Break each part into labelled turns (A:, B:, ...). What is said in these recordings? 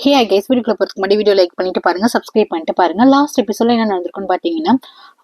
A: Hey guys, வீடியோக்குள்ள போறதுக்கு முன்னாடி வீடியோ லைக் பண்ணிட்டு பாருங்க, சப்ஸ்கிரைப் பண்ணிட்டு பாருங்க. லாஸ்ட் எபிசோட்ல என்ன நடந்திருக்குன்னு பாத்தீங்கன்னா,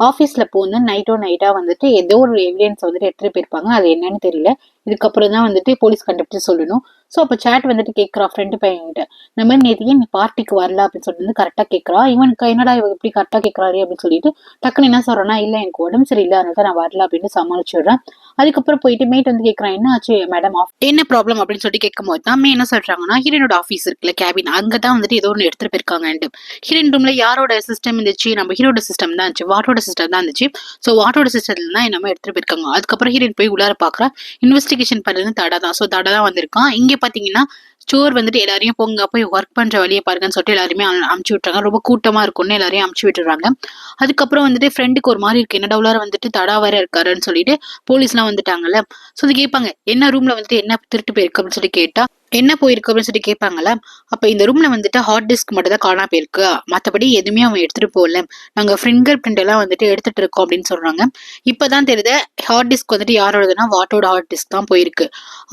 A: ஆஃபீஸ்ல போந்து நைட்டா வந்துட்டு ஏதோ ஒரு எவிடன்ஸ் வந்துட்டு எடுத்துட்டு போயிருப்பாங்க. அது என்னன்னு தெரியல. இதுக்கப்புறம் தான் வந்துட்டு போலீஸ் கண்டுபிடிச்சு சொல்லணும். ஸோ அப்போ சேட் வந்துட்டு கேட்குறா ஃப்ரெண்டு பையன்கிட்ட, இந்த மாதிரி நேற்று நீ பார்ட்டிக்கு வரல அப்படின்னு சொல்லிட்டு வந்து கரெக்டாக கேட்குறா. இவனுக்கு என்னடா இவ எப்படி கரெக்டாக கேட்குறாரு அப்படின்னு சொல்லிட்டு டக்குன்னு என்ன சொல்றான்னா, இல்லை எனக்கு உடம்பு சரியில்லை, அதனால தான் நான் வரல அப்படின்னு சமாளிச்சு விடுறேன். அதுக்கப்புறம் போயிட்டு மேட் வந்து கேட்குறான், என்ன ஆச்சு மேடம், என்ன ப்ராப்ளம் அப்படின்னு சொல்லிட்டு கேட்கும் போது தான் என்ன சொல்றாங்கன்னா, ஹீரோனோட ஆஃபீஸ் இருக்குல்ல, கேபின், அங்கதான் வந்துட்டு ஏதோ ஒன்று எடுத்துட்டு போயிருக்காங்க. ஹீரோயின் ரூம்ல யாரோட சிஸ்டம் இருந்துச்சு, நம்ம ஹீரோட சிஸ்டம் தான் இருந்துச்சு, வாட்டோட சிஸ்டம் தான் இருந்துச்சு. ஸோ வாட்டோட சிஸ்டம்ல தான் என்னமோ எடுத்துட்டு போயிருக்காங்க. அதுக்கப்புறம் ஹீரோயின் போய் உள்ளார பாக்குறா, இன்வெஸ்டிகேஷன் பண்ணது தடா தான். ஸோ தடா தான் வந்திருக்கான். இங்க பாத்தீங்கன்னா ஸ்டோர் வந்துட்டு எல்லாரையும் போங்க போய் ஒர்க் பண்ற வழியை பாருங்கன்னு சொல்லிட்டு எல்லாருமே அமுச்சு விட்டுறாங்க. ரொம்ப கூட்டமா இருக்கும்னு எல்லாரையும் அமுச்சு விட்டுறாங்க. அதுக்கப்புறம் வந்துட்டு ஃப்ரெண்டுக்கு ஒரு மாதிரி இருக்கு, என்னடா உள்ளார வந்துட்டு தடா வேற இருக்காருன்னு சொல்லிட்டு போலீஸ் எல்லாம் வந்துட்டாங்கல்ல. ஸோ அது கேட்பாங்க, என்ன ரூம்ல வந்துட்டு என்ன திருட்டு போயிருக்கு அப்படின்னு சொல்லி கேட்டா, என்ன போயிருக்கு அப்படின்னு சொல்லி கேட்பாங்கல்ல. அப்ப இந்த ரூம்ல வந்துட்டு ஹார்ட் டிஸ்க் மட்டும் தான் காணா போயிருக்கு, மற்றபடி எதுவுமே அவன் எடுத்துட்டு போகல, நாங்க ஃபிங்கர் பிரிண்ட் எல்லாம் வந்துட்டு எடுத்துட்டு இருக்கோம் அப்படின்னு சொல்றாங்க. இப்பதான் தெரியுது ஹார்ட் டிஸ்க் வந்துட்டு யாரோடதுன்னா வாட்டோட ஹார்ட் டிஸ்க் தான் போயிருக்கு.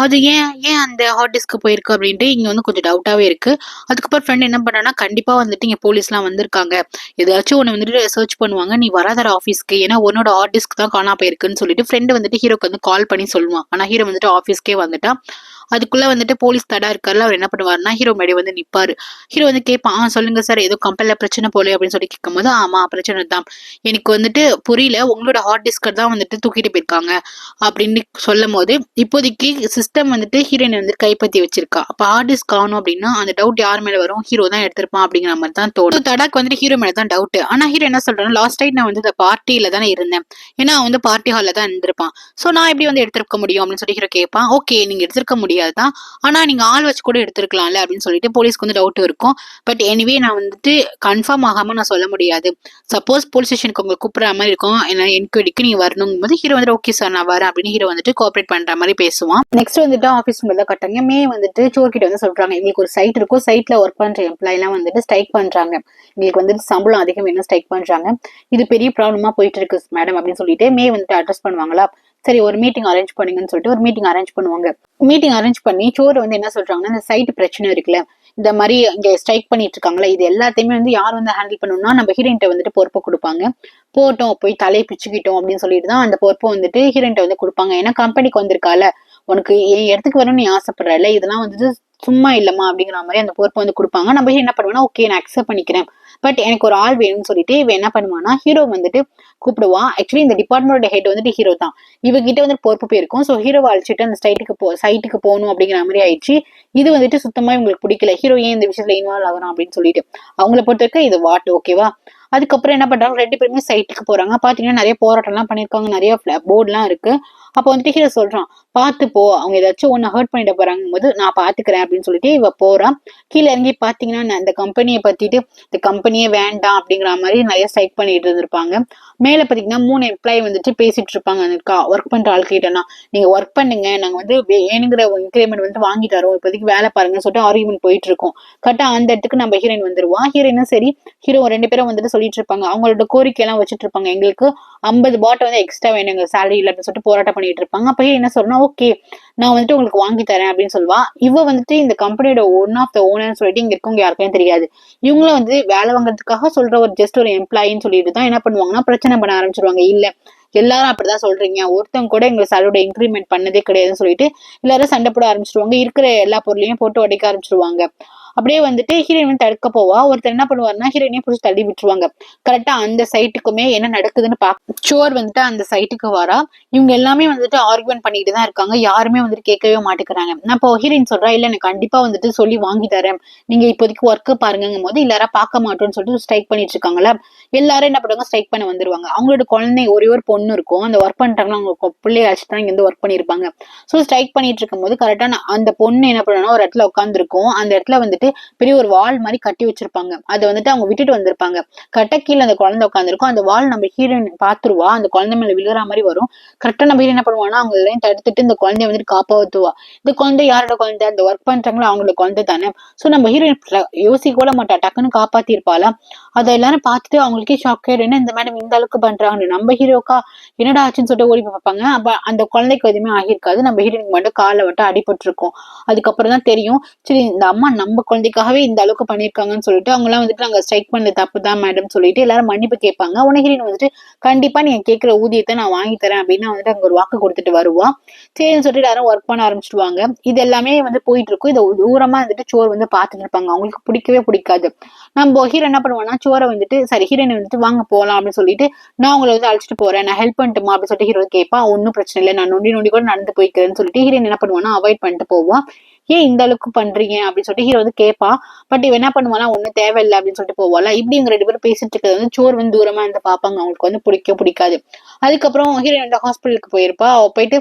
A: அது ஏன் ஏன் அந்த ஹார்ட் டிஸ்க் போயிருக்கு அப்படின்ட்டு இங்க வந்து கொஞ்சம் டவுட்டாவே இருக்கு. அதுக்கப்புறம் ஃப்ரெண்ட் என்ன பண்ணானா, கண்டிப்பா வந்துட்டு இங்க போலீஸ் எல்லாம் வந்திருக்காங்க, ஏதாச்சும் ஒண்ணு வந்துட்டு சர்ச் பண்ணுவாங்க, நீ வராதர ஆஃபீஸ்க்கு, ஏன்னா உன்னோட ஹார்ட் டிஸ்க் தான் காணா போயிருக்குன்னு சொல்லிட்டு ஃப்ரெண்டு வந்துட்டு ஹீரோக்கு வந்து கால் பண்ணி சொல்லுவான். ஆனா ஹீரோ வந்துட்டு ஆஃபீஸ்க்கே வந்துட்டா. அதுக்குள்ள வந்துட்டு போலீஸ் தடா இருக்காருல, அவர் என்ன பண்ணுவாருன்னா ஹீரோ மேடி வந்து நிப்பாரு. ஹீரோ வந்து கேட்பான், சொல்லுங்க சார், ஏதோ கம்பெனில பிரச்சனை போல அப்படின்னு சொல்லி கேட்கும் போது, ஆமா பிரச்சனை தான், எனக்கு வந்துட்டு புரியல, உங்களோட ஹார்ட் டிஸ்க் தான் வந்துட்டு தூக்கிட்டு போயிருக்காங்க அப்படின்னு சொல்லும் போது, இப்போதைக்கு சிஸ்டம் வந்துட்டு ஹீரோயின் வந்து கைப்பற்றி வச்சிருக்கா. அப்ப ஹார்ட் டிஸ்க் காணும் அப்படின்னா அந்த டவுட் யார் மேல வரும், ஹீரோ தான் எடுத்திருப்பான் அப்படிங்கிற மாதிரி தான் தோணும். தடாக்கு வந்துட்டு ஹீரோ மேல தான் டவுட். ஆனா ஹீரோ என்ன சொல்றாரு, லாஸ்ட் டைட் நான் வந்து இந்த பார்ட்டியில தானே இருந்தேன், ஏன்னா அவன் வந்து பார்ட்டி ஹால்ல தான் இருந்திருப்பான், சோ நான் எப்படி வந்து எடுத்திருக்க முடியும் அப்படின்னு சொல்லி ஹீரோ கேட்பான். ஓகே, நீங்க எடுத்திருக்க முடியாதுதான், ஆனா நீங்க ஆள் வச்சு கூட எடுத்திருக்கலாம்ல அப்படின்னு சொல்லிட்டு போலீஸ்க்கு வந்து டவுட் இருக்கும். பட் எனிவே நான் வந்துட்டு கன்ஃபார்ம் ஆகாம நான் சொல்ல முடியாது, சப்போஸ் போலீஸ் ஸ்டேஷனுக்கு உங்களை கூப்பிடுற மாதிரி இருக்கும், ஏன்னா என்கொயரிக்கு நீங்க வரணும் போது ஹீரோ வந்துட்டு ஓகே சார் நான் வரேன் அப்படின்னு ஹீரோ வந்துட்டு கோஆபரேட் பண்ற மாதிரி பேசுவான். நெக்ஸ்ட் வந்துட்டு ஆஃபீஸ் தான் கட்டாங்க. மே வந்துட்டு சோர் கிட்ட வந்து சொல்றாங்க, எங்களுக்கு ஒரு சைட் இருக்கும், சைட்ல ஒர்க் பண்ற எம்ப்ளாய் எல்லாம் வந்துட்டு ஸ்ட்ரைக் பண்றாங்க, எங்களுக்கு வந்துட்டு சம்பளம் அதிகம் வேணும், ஸ்ட்ரைக் பண்றாங்க, இது பெரிய ப்ராப்ளமா போயிட்டு இருக்கு மேடம் அப்படின்னு சொல்லிட்டு மே வந்துட்டு அட்ரஸ் பண்ணுவாங்களா. சரி, ஒரு மீட்டிங் அரேஞ்ச் பண்ணுங்கன்னு சொல்லிட்டு ஒரு மீட்டிங் அரேஞ்ச் பண்ணுவாங்க. மீட்டிங் அரேஞ்ச் பண்ணி சோறு வந்து என்ன சொல்றாங்கன்னா, இந்த சைட் பிரச்சனை இருக்குல்ல, இந்த மாதிரி இங்க ஸ்ட்ரைக் பண்ணிட்டு இருக்காங்களா, இது எல்லாத்தையுமே வந்து யார் வந்து ஹேண்டில் பண்ணணும்னா நம்ம ஹீரோயின்ட்ட வந்துட்டு பொறுப்பை கொடுப்பாங்க. போட்டோம் போய் தலையை பிச்சுக்கிட்டோம் அப்படின்னு சொல்லிட்டு தான் அந்த பொறுப்பை வந்துட்டு ஹீரோயின்ட்ட வந்து கொடுப்பாங்க. ஏன்னா கம்பெனிக்கு வந்திருக்கால, உனக்கு என் இடத்துக்கு வரணும்னு நீ ஆசைப்படுறல, இதெல்லாம் வந்துட்டு சும்மா இல்லம்மா அப்படிங்கிற மாதிரி அந்த பொறுப்பை வந்து கொடுப்பாங்க. நம்ம என்ன பண்ணுவோம்னா, ஓகே நான் அக்செப்ட் பண்ணிக்கிறேன், பட் எனக்கு ஒரு ஆள் வேணும்னு சொல்லிட்டு இவ என்ன பண்ணுவானா, ஹீரோ வந்துட்டு கூப்பிடுவான். ஆக்சுவலி இந்த டிபார்ட்மெண்டோட ஹெட் வந்துட்டு ஹீரோ தான், இவகிட்ட வந்து பொறுப்பு போயிருக்கும். ஸோ ஹீரோவை அழைச்சிட்டு அந்த சைட்டுக்கு போகணும் அப்படிங்கிற மாதிரி ஆயிடுச்சு. இது வந்துட்டு சுத்தமா இவங்களுக்கு பிடிக்கல, ஹீரோ ஏன் இந்த விஷயத்துல இன்வால்வ் ஆகணும் அப்படின்னு சொல்லிட்டு அவங்கள பொறுத்த வரைக்கும் இது வாட் ஓகேவா. அதுக்கப்புறம் என்ன பண்றாங்க, ரெண்டு பேருமே சைட்டுக்கு போறாங்க. பாத்தீங்கன்னா நிறைய போராட்டம் எல்லாம் பண்ணிருக்காங்க, நிறைய போர்டு எல்லாம் இருக்கு. அப்ப வந்துட்டு ஹீரோ சொல்றான், பாத்து போ, அவங்க ஏதாச்சும் ஒன்னு ஹர்ட் பண்ணிட்டு போறாங்க போது நான் பாத்துக்கிறேன் அப்படின்னு சொல்லிட்டு இவ போறான். கீழே இறங்கி பாத்தீங்கன்னா இந்த கம்பெனியை பத்திட்டு இந்த கம்பெனியே வேண்டாம் அப்படிங்கிற மாதிரி நிறைய ஸ்ட்ரைக் பண்ணிட்டு இருந்திருப்பாங்க. மேல பாத்தீங்கன்னா 3 எம்ப்ளாயி வந்துட்டு பேசிட்டு இருப்பாங்க ஒர்க் பண்ற ஆள்கிட்டனா, நீங்க ஒர்க் பண்ணுங்க, நாங்க வந்து வேணுங்கிற இன்கிரிமெண்ட் வந்து வாங்கி தரோம், இப்போதைக்கு வேலை பாருங்கன்னு சொல்லிட்டு ஆர்கியூமெண்ட் போயிட்டு இருக்கோம். கரெக்டா அந்த இடத்துக்கு நம்ம ஹீரோயின் வந்துருவா. ஹீரோயினும் சரி ஹீரோ 2 பேரும் வந்துட்டு சொல்லிட்டு இருப்பாங்க, அவங்களோட கோரிக்கை எல்லாம் வச்சுட்டு இருப்பாங்க, எங்களுக்கு 50 பாட் வந்து எக்ஸ்ட்ரா வேணும் எங்க சேலரி இல்ல அப்படின்னு சொல்லிட்டு போராட்டம் பண்ணிட்டு இருப்பாங்க. அப்ப என்ன சொல்றேன்னா, ஓகே நான் வந்துட்டு உங்களுக்கு வாங்கி தரேன் அப்படின்னு சொல்லுவா. இவ வந்துட்டு இந்த கம்பெனியோட ஒன் ஆஃப் த ஓனர் சொல்லிட்டு இங்க இருக்கவங்க யாருக்குமே தெரியாது. இவங்களும் வந்து வேலை வாங்குறதுக்காக சொல்ற ஒரு ஜஸ்ட் ஒரு எம்ப்ளாயின்னு சொல்லிட்டு தான் என்ன பண்ணுவாங்கன்னா பிரச்சனை பண்ண ஆரம்பிச்சிருவாங்க. இல்ல எல்லாரும் அப்படிதான் சொல்றீங்க, ஒருத்தவங்க கூட எங்க சேலரியோட இன்க்ரிமெண்ட் பண்ணதே கிடையாதுன்னு சொல்லிட்டு எல்லாரும் சண்டை போட ஆரம்பிச்சிருவாங்க. இருக்கிற எல்லா பொருளையும் போட்டு உடைக்க ஆரம்பிச்சிருவாங்க. அப்படியே வந்துட்டு ஹீரோயின் வந்து தடுக்க போவா. ஒருத்தர் என்ன பண்ணுவாருன்னா ஹீரோயினையும் புடிச்சு தள்ளி விட்டுருவாங்க. கரெக்டா அந்த சைட்டுக்குமே என்ன நடக்குதுன்னு சோர் வந்துட்டு அந்த சைட்டுக்கு வரா. இவங்க எல்லாமே வந்துட்டு ஆர்குமெண்ட் பண்ணிட்டு தான் இருக்காங்க, யாருமே வந்துட்டு கேட்கவே மாட்டேங்கிறாங்க. அப்போ ஹீரோயின் சொல்றா, இல்ல எனக்கு கண்டிப்பா வந்துட்டு சொல்லி வாங்கி தரேன், நீங்க இப்போதைக்கு ஒர்க்கு பாருங்கும் போது எல்லாரும் பார்க்க மாட்டோம்னு சொல்லிட்டு ஸ்ட்ரைக் பண்ணிட்டு இருக்காங்களா. எல்லாரும் என்ன பண்ணுவாங்க, ஸ்ட்ரைக் பண்ண வந்துருவாங்க. அவங்களோட குழந்தை ஒரே ஒரு பொண்ணு இருக்கும், அந்த ஒர்க் பண்றாங்கன்னா அவங்க பிள்ளைய அழைச்சிட்டு தான் இங்க வந்து ஒர்க் பண்ணிருப்பாங்க. ஸோ ஸ்ட்ரைக் பண்ணிட்டு இருக்கும் போது கரெக்டா அந்த பொண்ணு என்ன பண்ணுன்னா ஒரு இடத்துல உட்காந்துருக்கும். அந்த இடத்துல வந்துட்டு பெரிய ஒரு வால் மாதிரி கட்டி வச்சிருப்பாங்க, அதை வந்துட்டு அவங்க விட்டுட்டு வந்திருப்பாங்க. கரெக்டா கீழே அந்த குழந்தை உட்காந்துருக்கும். அந்த வால் நம்ம ஹீரோயின் பாத்துருவா, அந்த குழந்தை மேல விழுற மாதிரி வரும். கரெக்டா நம்ம ஹீரோயின் என்ன பண்ணுவானா, அவங்க எல்லாம் தடுத்துட்டு இந்த குழந்தைய வந்துட்டு காப்பாத்துவா. இந்த குழந்தை யாரோட குழந்தை, அந்த ஒர்க் பண்றாங்களோ அவங்களோட குழந்தை தானே. சோ நம்ம ஹீரோயின் யோசிக்க கூட மாட்டா, டக்குன்னு காப்பாத்தி இருப்பாளா. அதை எல்லாரும் பார்த்துட்டு அவங்களுக்கே ஷாக் ஆயிடும், என்ன இந்த மேடம் இந்த அளவுக்கு பண்றாங்க, நம்ம ஹீரோக்கா என்னடா ஆச்சுன்னு சொல்லிட்டு ஓடி பார்ப்பாங்க. அப்ப அந்த குழந்தைக்கு எதுவுமே ஆகியிருக்காது, நம்ம ஹீரோயினுக்கு மட்டும் காலை விட்டு அடிபட்டு இருக்கும். அதுக்கப்புறம் தான் தெரியும், சரி இந்த அம்மா நம்ம குழந்தைக்காகவே இந்த அளவுக்கு பண்ணிருக்காங்கன்னு சொல்லிட்டு அவங்க எல்லாம் வந்துட்டு நாங்க ஸ்ட்ரைக் பண்ண தப்பு தான் மேடம் சொல்லிட்டு எல்லாரும் மன்னிப்பு கேட்பாங்க. உடனே ஹீரோயின் வந்துட்டு கண்டிப்பா நீங்க கேட்கிற ஊதியத்தை நான் வாங்கி தரேன் அப்படின்னு வந்துட்டு அங்க ஒரு வாக்கு கொடுத்துட்டு வருவான். சரின்னு சொல்லிட்டு எல்லாரும் ஒர்க் பண்ண ஆரம்பிச்சிடுவாங்க. இது எல்லாமே வந்து போயிட்டு இருக்கும். இதை தூரமா வந்துட்டு சோர் வந்து பாத்துட்டு இருப்பாங்க. அவங்களுக்கு பிடிக்கவே பிடிக்காது. நம்ம ஹீரோ என்ன பண்ணுவான்னா சோரை வந்துட்டு சரி ஹீரோயின் வந்துட்டு வாங்க போகலாம் அப்படின்னு சொல்லிட்டு நான் உங்களை வந்து அழைச்சிட்டு போறேன், நான் ஹெல்ப் பண்ணிட்டுமா அப்படின்னு சொல்லிட்டு ஹீரோ கேட்பான். ஒன்னும் பிரச்சனை இல்லை, நான் நொண்டி நொண்டி கூட நடந்து போய்க்கிறேன்னு சொல்லிட்டு ஹீரோயின் என்ன பண்ணுவானா அவாய்ட் பண்ணிட்டு போவான். ஏன் இந்த அளவுக்கு பண்றீங்க அப்படின்னு சொல்லிட்டு ஹீரோ வந்து கேட்பான். பட் இவன் என்ன பண்ணுவானா ஒன்னும் தேவையில்லை அப்படின்னு சொல்லிட்டு போவாளா. இப்படி இவங்க 2 பேரும் பேசிட்டு இருக்கிறது வந்து சோர் வந்து தூரமா இருந்து பாப்பாங்க. அவங்களுக்கு வந்து பிடிக்காது. அதுக்கப்புறம் ஹீரோயின் வந்து ஹாஸ்பிட்டலுக்கு போயிருப்பா. அவ போயிட்டு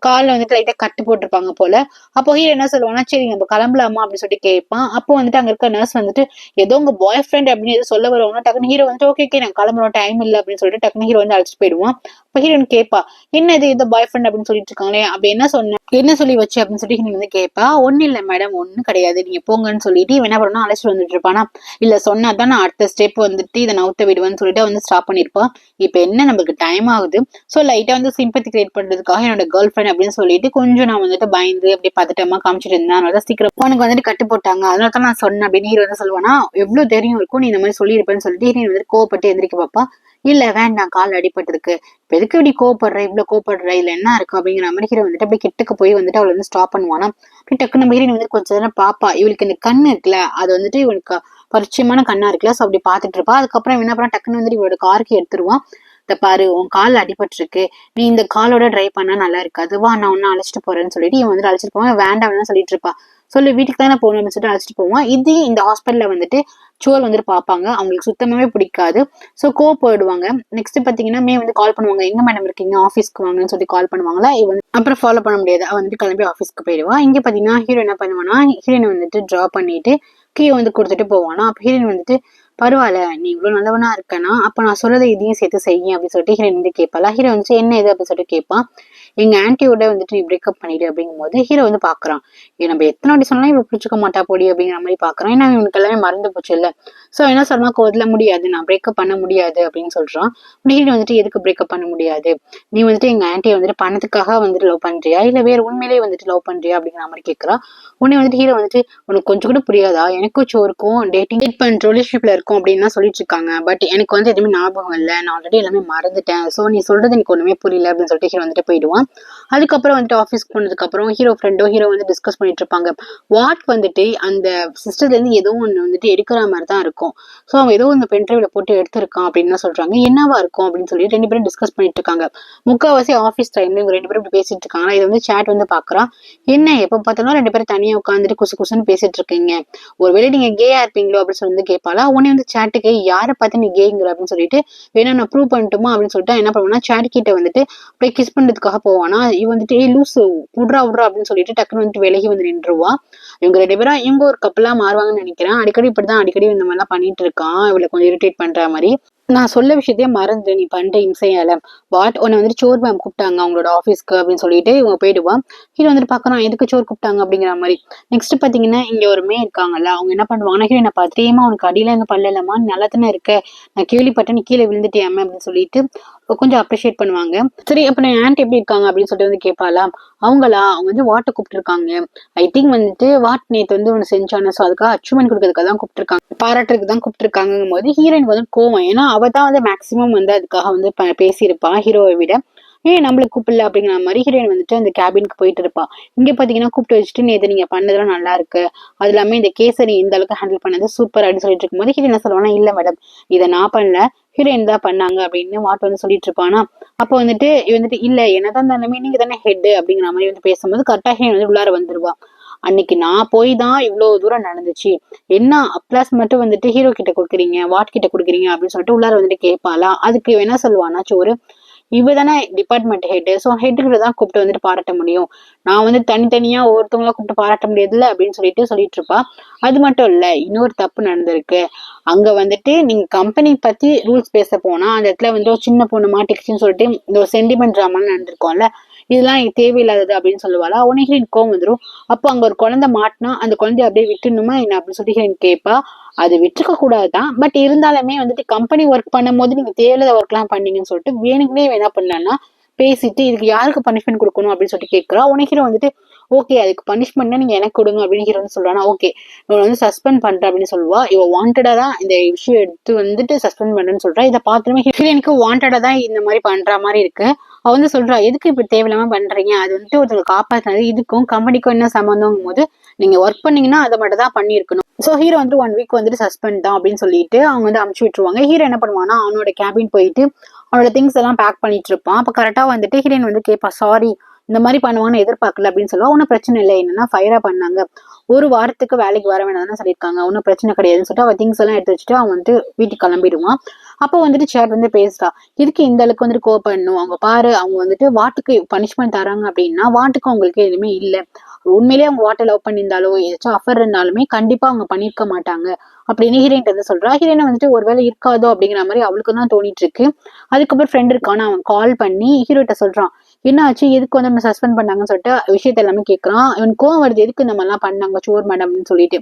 A: காலில் வந்துட்டு லைட்டா கட்டு போட்டிருப்பாங்க போல. அப்போ ஹீரோ என்ன சொல்லுவானா சரி நம்ம கிளம்பலாமா அப்படின்னு சொல்லிட்டு கேட்பான். அப்போ வந்துட்டு அங்க இருக்க நர்ஸ் வந்துட்டு ஏதோ உங்க பாய் ஃப்ரெண்ட் அப்படின்னு எதுவும் சொல்ல வருவாங்கன்னா டக்குனு ஹீரோ வந்துட்டு ஓகே நான் கிளம்புறோம் டைம் இல்லை அப்படின்னு சொல்லிட்டு டக்குனு ஹீரோ வந்து அழைச்சிட்டு போயிடுவான். அப்ப ஹீரோயின் கேட்பா என்ன இது இந்த பாய் ஃப்ரெண்ட் அப்படின்னு சொல்லிட்டு இருக்காங்களே அப்படி என்ன சொன்ன என்ன சொல்லி வச்சு அப்படின்னு சொல்லிட்டு ஹீரோயின் வந்து கேட்பா. ஒன்னும் இல்லை மேடம் ஒன்னும் கிடையாது நீங்க போங்கன்னு சொல்லிட்டு இவன் என்ன பண்ணா அழைச்சிட்டு வந்துட்டு இருப்பானா. இல்ல சொன்னாதான் நான் அடுத்த ஸ்டெப் வந்துட்டு இதை நவுத்த விடுவேன்னு சொல்லிட்டு வந்து ஸ்டாப் பண்ணிருப்பான். இப்ப என்ன நமக்கு டைம் ஆகுது, சோ லைட்டா வந்து சிம்பத்தி கிரியேட் பண்றதுக்காக என்னோட கேர்ள் ஃப்ரெண்ட் அப்படின்னு சொல்லிட்டு கொஞ்சம் நான் வந்துட்டு பயந்து அப்படி பதட்டமா காமிச்சிட்டு இருந்தேன். அதனால சீக்கிரம் உனக்கு வந்துட்டு கட்டு போட்டாங்க அதனால தான் நான் சொன்னேன் அப்படின்னு ஹீரோ வந்து சொல்லுவானா. எவ்வளவு தைரியம் இருக்கும் நீ இந்த மாதிரி சொல்லியிருப்பேன்னு சொல்லிட்டு ஹீரோயின் வந்துட்டு கோவப்பட்டு எந்திரிக்க பாப்பா. இல்ல வேண்டாம் கால் அடிபட்டிருக்கு, இப்ப எதுக்கு இப்படி கோவப்படுற இவ்வளவு கோவப்படுற இதுல என்ன இருக்கு அப்படிங்கிற மாதிரி ஹீரோ வந்துட்டு அப்படியே கிட்டக்கு போய் வந்துட்டு அவளை வந்து ஸ்டாப் பண்ணுவானா. அப்படி டக்குன்னு நம்ம ஹீரோயின் வந்து கொஞ்ச நேரம் பாப்பா. இவளுக்கு இந்த கண்ணு இருக்குல்ல அது வந்துட்டு இவனுக்கு பரிச்சயமான கண்ணா இருக்குல்ல, சோ அப்படி பாத்துட்டு இருப்பா. அதுக்கப்புறம் என்ன பண்ணா டக்குன்னு வந்துட்டு இவளோட காருக்கு எடுத்துருவான். இந்த பாரு உன் கால் அடிபட்டிருக்கு, நீ இந்த காலோட டிரைவ் பண்ணா நல்லா இருக்காது, வா நான் ஒன்னு அழைச்சிட்டு போறேன்னு சொல்லிட்டு இவன் வந்துட்டு அழைச்சிட்டு போவான். வேண்டாம் சொல்லிட்டு இருப்பா. சொல்லி வீட்டுக்கு தானே போகணும் அப்படின்னு சொல்லிட்டு அழைச்சிட்டு போவான். இதே இந்த ஹாஸ்பிட்டல்ல வந்துட்டு சோர் வந்துட்டு பார்ப்பாங்க. அவங்களுக்கு சுத்தமாவே பிடிக்காது. ஸோ போயிடுவாங்க. நெக்ஸ்ட் பாத்தீங்கன்னா வந்து கால் பண்ணுவாங்க, எங்க மேடம் இருக்கீங்க ஆஃபீஸ்க்கு வாங்கன்னு சொல்லி கால் பண்ணுவாங்களா. இவன் அப்புறம் ஃபாலோ பண்ண முடியாது, அவன் வந்துட்டு கிளம்பி ஆஃபீஸ்க்கு போயிடுவா. இங்க பாத்தீங்கன்னா ஹீரோ என்ன பண்ணுவானா ஹீரோனை வந்துட்டு டிரா பண்ணிட்டு கீழே வந்து கொடுத்துட்டு போவானா. அப்ப ஹீரோயின் வந்துட்டு பரவாயில்ல நீ இவ்வளவு நல்லவனா இருக்கனா அப்ப நான் சொல்றதை இதையும் சேர்த்து செய்யும் அப்படின்னு சொல்லிட்டு ஹீரோயின் வந்து கேட்பாளா. ஹீரோ வந்துட்டு என்ன இது அப்படின்னு சொல்லிட்டு கேட்பான். எங்க ஆன்டியோட வந்துட்டு நீ பிரேக்கப் பண்ணிடு அப்படிங்கும் போது ஹீரோ வந்து பாக்குறான். நம்ம எத்தனை வாட்டி சொன்னாலும் இவ பிடிச்சிக்க மாட்டா போடி அப்படிங்கிற மாதிரி பாக்குறான். ஏன்னா இவனுக்கு எல்லாமே மறந்து போச்சு இல்ல. சோ என்ன சொன்னா கோவத்துல முடியாது நான் பிரேக்கப் பண்ண முடியாது அப்படின்னு சொல்றான். ஹீரோ வந்துட்டு எதுக்கு பிரேக்கப் பண்ண முடியாது, நீ வந்துட்டு எங்க ஆன்டியை வந்துட்டு பணத்துக்காக வந்துட்டு லவ் பண்றியா இல்ல வேற உண்மையிலேயே வந்துட்டு லவ் பண்றியா அப்படிங்கிற மாதிரி கேட்கறான். உடனே வந்துட்டு ஹீரோ வந்துட்டு உனக்கு கொஞ்சம் கூட புரியாதா, எனக்கும் சோருக்கும் டேட் பண்ற ரிலேஷன்ஷிப்ல இருக்கும் அப்படின்னு சொல்லிட்டு இருக்காங்க. பட் எனக்கு வந்து எதுவுமே ஞாபகம் இல்லை, நான் ஆல்ரெடி எல்லாமே மறந்துட்டேன். சோ நீ சொல்றது எனக்கு ஒண்ணுமே புரியல அப்படின்னு சொல்லிட்டு ஹீரோ வந்துட்டு போயிடுவான். அதுக்கப்புறம் வந்துட்டு ஆஃபீஸ்க்கு போனதுக்கு அப்புறம் ஹீரோ வந்து டிஸ்கஸ் பண்ணிட்டு இருப்பாங்க. வாட் வந்துட்டு அந்த சிஸ்டர்ல இருந்து ஏதோ ஒண்ணு வந்துட்டு எடுக்கிற மாதிரி தான் இருக்கும். சோ அவன் ஏதோ இந்த பென்ட்ரைவ்ல போட்டு எடுத்திருக்கான் அப்படின்னு சொல்றாங்க. என்னவா இருக்கும் அப்படின்னு சொல்லி 2 பேரும் டிஸ்கஸ் பண்ணிட்டு இருக்காங்க. முக்காவாசி ஆஃபீஸ் டைம்ல இவங்க 2 பேரும் இப்படி பேசிட்டு இருக்காங்க. இது வந்து சாட் வந்து பாக்குறான். என்ன எப்ப பார்த்தாலும் 2 பேரும் தனியா உட்காந்துட்டு குசுன்னு பேசிட்டு இருக்கீங்க, ஒருவேளை நீங்க கேயா இருப்பீங்களோ அப்படின்னு சொல்லி வந்து கேட்பாளா. உடனே வந்து சாட்டுக்கு யாரை பார்த்து நீ கேங்கிற அப்படின்னு சொல்லிட்டு வேணா நான் ப்ரூவ் பண்ணட்டுமா அப்படின்னு சொல்லிட்டு என்ன பண்ணுவானா சாட் கிட்ட வந்துட்டு அப்படியே கிஸ் பண்றதுக்காக போவானா. இவன் வந்துட்டு லூசு விட்றா அப்படின்னு சொல்லிட்டு டக்குன்னு வந்துட்டு விலகி வந்து நின்றுவா. இவங்க 2 பேரும் இவங்க ஒரு கப்பலா மாறுவாங்கன்னு நினைக்கிறேன். அடிக்கடி அடிக்கடி இந்த மாதிரிலாம் பண்ணிட்டு இருக்கான். இவளை கொஞ்சம் இரிட்டேட் பண்ற மாதிரி. நான் சொல்ல விஷயத்தையே மறந்து நீ பண்ற இம்சையால வாட் உன்னை வந்துட்டு சோர் மேம் கூப்பிட்டாங்க அவங்களோட ஆஃபீஸ்க்கு அப்படின்னு சொல்லிட்டு இவங்க போயிடுவான். ஹீரோ வந்துட்டு பாக்குறான் எதுக்கு சோர் கூப்பிட்டாங்க அப்படிங்கிற மாதிரி. நெக்ஸ்ட் பாத்தீங்கன்னா இங்க ஒரு இருக்காங்கல்ல அவங்க என்ன பண்ணுவாங்கன்னா ஹீரோ என்ன பார்த்துட்டேமா உனக்கு அடியில இருந்து பல்லலமா நீ நல்லா தானே இருக்க, நான் கேள்விப்பட்டேன் நீ கீழே விழுந்துட்டியாமே அப்படின்னு சொல்லிட்டு கொஞ்சம் அப்ரிஷியேட் பண்ணுவாங்க. சரி அப்ப நான் ஆன்ட் எப்படி இருக்காங்க அப்படின்னு சொல்லிட்டு வந்து கேட்பாளா. அவங்க வந்து வாட்டை கூப்பிட்டு இருக்காங்க. ஐ திங்க் வந்துட்டு வாட் நேத்து வந்து ஒண்ணு செஞ்சானு, சோ அதுக்காக அச்சீவ்மெண்ட் கொடுக்கறதுக்காக தான் கூப்பிட்டு இருக்காங்க, பாராட்டுறதுக்கு தான் கூப்பிட்டு இருக்காங்கும் போது ஹீரோயின் வந்து கோவம். ஏன்னா அவ தான் வந்து மேக்சிமம் வந்து அதுக்காக வந்து பேசியிருப்பான் ஹீரோவை விட. நம்மளுக்கு கூப்பிடல அப்படிங்கிற மாதிரி ஹீரோயின் வந்துட்டு அந்த கேபினுக்கு போயிட்டு இருப்பா. இங்க பாத்தீங்கன்னா கூப்பிட்டு வச்சுட்டு நேற்று நீங்க பண்ணதெல்லாம் நல்லா இருக்கு, அது இல்லாம இந்த கேஸை நீ இந்த அளவுக்கு ஹேண்டில் பண்ணது சூப்பர் அப்படின்னு சொல்லிட்டு இருக்கும்போது ஹீரோயின் என்ன சொல்லுவானா இல்ல மேடம் இதை நான் பண்ணல ஹீரோயின் தான் பண்ணாங்க அப்படின்னு வாட் வந்து சொல்லிட்டு இருப்பானா. அப்போ வந்துட்டு இல்ல என்னதான் இருந்தாலுமே நீங்க தானே ஹெட் அப்படிங்கிற மாதிரி வந்து பேசும்போது கரெக்டா ஹீரோயின் வந்து உள்ளார வந்துருவா. அன்னைக்கு நான் போய் தான் இவ்வளவு தூரம் நடந்துச்சு, என்ன அப்ளாஸ் மட்டும் வந்துட்டு ஹீரோ கிட்ட கொடுக்குறீங்க வாட் கிட்ட கொடுக்குறீங்க அப்படின்னு சொல்லிட்டு உள்ளார வந்துட்டு கேட்பாளா. அதுக்கு என்ன சொல்லுவானா சோறு இவ தானே டிபார்ட்மெண்ட் ஹெட், சோ ஹெட்டுக்கு தான் கூப்பிட்டு வந்துட்டு பாராட்ட முடியும், நான் வந்து தனித்தனியா ஒவ்வொருத்தவங்களா கூப்பிட்டு பாராட்ட முடியாதுல்ல அப்படின்னு சொல்லிட்டு இருப்பா. அது மட்டும் இல்ல இன்னொரு தப்பு நடந்திருக்கு, அங்க வந்துட்டு நீங்க கம்பெனி பத்தி ரூல்ஸ் பேச போனா அந்த இடத்துல வந்து ஒரு சின்ன பொண்ணு மாட்டிக்கிச்சுன்னு சொல்லிட்டு இந்த ஒரு சென்டிமெண்ட் ட்ராமான்னு நடந்திருக்கோம்ல, இதெல்லாம் தேவையில்லாதது அப்படின்னு சொல்லுவாளா. உனக்கு ஹீரோயின் கோவம் வந்துடும். அப்போ அங்க ஒரு குழந்தை மாட்டினா அந்த குழந்தைய அப்படியே விட்டுணுமா என்ன அப்படின்னு சொல்லிட்டு ஹீரோயின் கேட்பா. அது விட்டுருக்க கூடாதுதான், பட் இருந்தாலுமே வந்துட்டு கம்பெனி ஒர்க் பண்ணும் போது நீங்க தேவையில்லாத ஒர்க் எல்லாம் பண்ணீங்கன்னு சொல்லிட்டு வேணுக்குனே என்ன பண்ணலன்னா பேசிட்டு இதுக்கு யாருக்கு பனிஷ்மெண்ட் கொடுக்கணும் அப்படின்னு சொல்லிட்டு கேட்கிறா. உனக்கு வந்துட்டு ஓகே அதுக்கு பனிஷ்மெண்ட்னா நீங்க எனக்கு கொடுங்க அப்படின்னு ஹீரோ வந்து சொல்றானா. ஓகே இவன் வந்து சஸ்பெண்ட் பண்ற அப்படின்னு சொல்லுவா. இவ வாண்டடா தான் இந்த விஷயம் எடுத்து வந்துட்டு சஸ்பெண்ட் பண்றேன்னு சொல்றா. இதை பார்த்துமே ஹீரோயினுக்கு வாண்டடா தான் இந்த மாதிரி பண்ற மாதிரி இருக்கு. அவ வந்து சொல்றா எதுக்கு இப்ப தேவையில்லாம பண்றீங்க, அது வந்துட்டு ஒருத்தவங்க காப்பாத்தினது, இதுக்கும் கம்பெனிக்கும் என்ன சம்பந்தம் போது நீங்க ஒர்க் பண்ணீங்கன்னா அதை மட்டும் தான் பண்ணிருக்கணும். சோ ஹீரோ வந்து 1 வீக் வந்துட்டு சஸ்பெண்ட் தான் அப்படின்னு சொல்லிட்டு அவங்க வந்து அமுச்சு விட்டுருவாங்க. ஹீரோ என்ன பண்ணுவானா அவனோட கேபின் போயிட்டு அவனோட திங்ஸ் எல்லாம் பேக் பண்ணிட்டு இருப்பான். அப்ப கரெக்டா வந்துட்டு ஹீரோயின் வந்து கேட்பா, சாரி இந்த மாதிரி பண்ணுவாங்கன்னு எதிர்பார்க்கல அப்படின்னு சொல்லுவா. ஒன்னும் பிரச்சனை இல்லை, என்னன்னா ஃபயரா பண்ணாங்க, 1 வாரத்துக்கு வேலைக்கு வர வேணாம்னு சொல்லியிருக்காங்க, ஒன்னும் பிரச்சனை கிடையாதுன்னு சொல்லிட்டு அவன் திங்ஸ் எல்லாம் எடுத்து வச்சுட்டு அவன் வந்து வீட்டுக்கு கிளம்பிடுவான். அப்போ வந்துட்டு சேர் வந்து பேசுறா, இதுக்கு இந்த அளவுக்கு வந்துட்டு கோவப்படணும், அவங்க பாரு அவங்க வந்துட்டு வாட்டுக்கு பனிஷ்மெண்ட் தராங்க அப்படின்னா வாட்டுக்கு அவங்களுக்கு எதுவுமே இல்லை, உண்மையிலேயே அவங்க வாட்டை லவ் பண்ணியிருந்தாலோ ஏதாச்சும் அஃபர் இருந்தாலுமே கண்டிப்பா அவங்க பண்ணிருக்க மாட்டாங்க அப்படின்னு ஹீரோயின் வந்து சொல்றா. ஹீரோயின் வந்துட்டு ஒருவேளை இருக்காதோ அப்படிங்கிற மாதிரி அவளுக்கு தான் தோணிட்டு இருக்கு. அதுக்கப்புறம் ஃப்ரெண்ட் இருக்கான அவன் கால் பண்ணி ஹீரோட்ட சொல்றான், என்ன ஆச்சு எதுக்கு வந்து நம்ம சஸ்பெண்ட் பண்ணாங்கன்னு சொல்லிட்டு விஷயத்த எல்லாமே கேட்கறான். இவன் கோவம் வருது, எதுக்கு நம்ம எல்லாம் பண்ணாங்க சோர் மேடம்னு சொல்லிட்டு.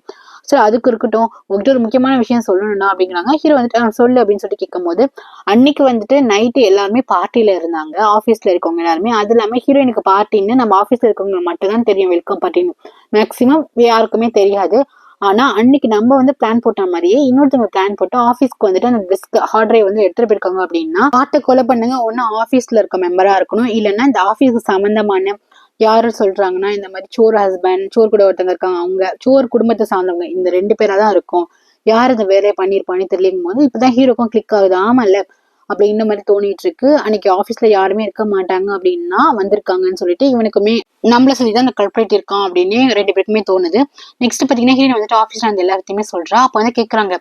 A: சரி அதுக்கு இருக்கட்டும், உங்ககிட்ட ஒரு முக்கியமான விஷயம் சொல்லணும்னா அப்படிங்கிறாங்க. ஹீரோ வந்துட்டு சொல்லு அப்படின்னு சொல்லிட்டு கேட்கும் போது, அன்னைக்கு வந்துட்டு நைட்டு எல்லாருமே பார்ட்டில இருந்தாங்க, ஆபீஸ்ல இருக்கவங்க எல்லாருமே. அது இல்லாம ஹீரோயினுக்கு பார்ட்டின்னு நம்ம ஆபீஸ்ல இருக்கவங்க மட்டும் தான் தெரியும், வெல்கம் பார்ட்டின்னு, மேக்சிமம் யாருக்குமே தெரியாது. ஆனா அன்னைக்கு நம்ம வந்து பிளான் போட்ட மாதிரியே இன்னொருத்தவங்க பிளான் போட்டு ஆபீஸ்க்கு வந்துட்டு அந்த டிஸ்க் ஹார்ட் டிரைவ் வந்து எடுத்துட்டு போயிருக்காங்க அப்படின்னா பாட்டை கொலை பண்ணுங்க. ஒண்ணு ஆபீஸ்ல இருக்க மெம்பரா இருக்கணும், இல்லைன்னா இந்த ஆபீஸ்க்கு சம்பந்தமான யாரு சொல்றாங்கன்னா இந்த மாதிரி சோர் ஹஸ்பண்ட், சோர் கூட ஒருத்தவங்க இருக்காங்க, அவங்க சோர் குடும்பத்தை சார்ந்தவங்க, இந்த 2 பேரா தான் இருக்கும். யாரு இந்த வேலையை பண்ணிருப்பான்னு தெரியலும் போது இப்பதான் ஹீரோக்கும் கிளிக் ஆகுது, ஆமா இல்ல அப்படின்ற மாதிரி தோணிட்டு இருக்கு. அன்னைக்கு ஆபீஸ்ல யாருமே இருக்க மாட்டாங்க அப்படின்னா வந்திருக்காங்கன்னு சொல்லிட்டு இவனுக்குமே நம்மள சொல்லிதான் அந்த கல்பரேட் இருக்கான் அப்படின்னு 2 பேருக்குமே தோணுது. நெக்ஸ்ட் பாத்தீங்கன்னா ஹீரோயின் வந்துட்டு ஆபீஸ்ல அந்த எல்லாத்தையுமே சொல்றா. அப்ப வந்து கேக்குறாங்க,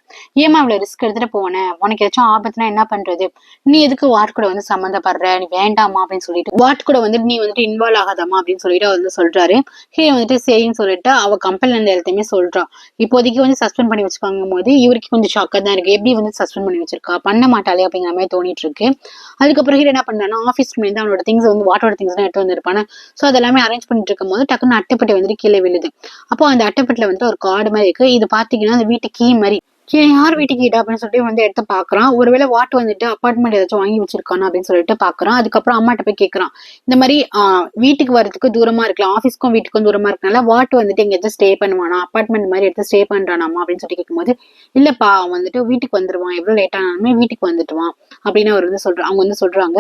A: ஏமா இவ்வளவு ரிஸ்க் எடுத்துட்டு போனேன், உனக்கு ஏதாச்சும் ஆபத்துனா என்ன பண்றது, நீ எதுக்கு வாட் கூட வந்து சம்மந்தப்படுற, நீ வேண்டாமா அப்படின்னு சொல்லிட்டு வாட் கூட வந்துட்டு நீ வந்துட்டு இன்வால்வ் ஆகாதாமா அப்படின்னு சொல்லிட்டு அவர் வந்து சொல்றாரு. ஹீரோ வந்துட்டு சரின்னு சொல்லிட்டு அவ கம்பெனில இருந்த எல்லாத்தையுமே சொல்றா. இப்போதைக்கு வந்து சஸ்பெண்ட் பண்ணி வச்சுக்காங்க போது இவருக்கு கொஞ்சம் ஷாக்கா தான் இருக்கு, எப்படி வந்து சஸ்பெண்ட் பண்ணி வச்சிருக்கா, பண்ண மாட்டாளே அப்படிங்கிற மாதிரி தோணிட்டு இருக்கு. அதுக்கப்புறம் ஹீரோ என்ன பண்றான்னா ஆஃபீஸ் இருந்து அவனோட திங்ஸ் வந்து வாட்டோட திங்ஸ் தான் எடுத்து வந்திருப்பானு. ஸோ அதெல்லாமே அரேஞ்ச் பண்ணிட்டு இருக்கும் போது டக்குன்னு அட்டைப்பட்டி வந்துட்டு கீழே விழுது. அப்போ அந்த அட்டைப்பட்டில வந்துட்டு ஒரு கார்டு மாதிரி இருக்கு. இது பாத்தீங்கன்னா அந்த வீட்டு கீ மாதிரி. யார் வீட்டுக்கு கிட்ட அப்படின்னு சொல்லிட்டு வந்து எடுத்து பாக்குறான். ஒருவேளை வாட்டு வந்துட்டு அப்பார்ட்மெண்ட் ஏதாச்சும் வாங்கி வச்சிருக்கானா அப்படின்னு சொல்லிட்டு பாக்குறான். அதுக்கப்புறம் அம்மாட்ட போய் கேட்கறான், இந்த மாதிரி வீட்டுக்கு வரதுக்கு தூரமா இருக்கலாம், ஆஃபீஸ்க்கும் வீட்டுக்கும் தூரமா இருக்கனால வாட்டு வந்துட்டு எங்கேயாச்சும் ஸ்டே பண்ணுவானா, அப்பார்ட்மெண்ட் மாதிரி எடுத்து ஸ்டே பண்றானாமா அப்படின்னு சொல்லி கேட்கும்போது, இல்லப்பா அவன் வந்துட்டு வீட்டுக்கு வந்துருவான், எவ்வளவு லேட் ஆனாலுமே வீட்டுக்கு வந்துட்டுவான் அப்படின்னு அவர் வந்து சொல்றாங்க. அவங்க வந்து சொல்றாங்க.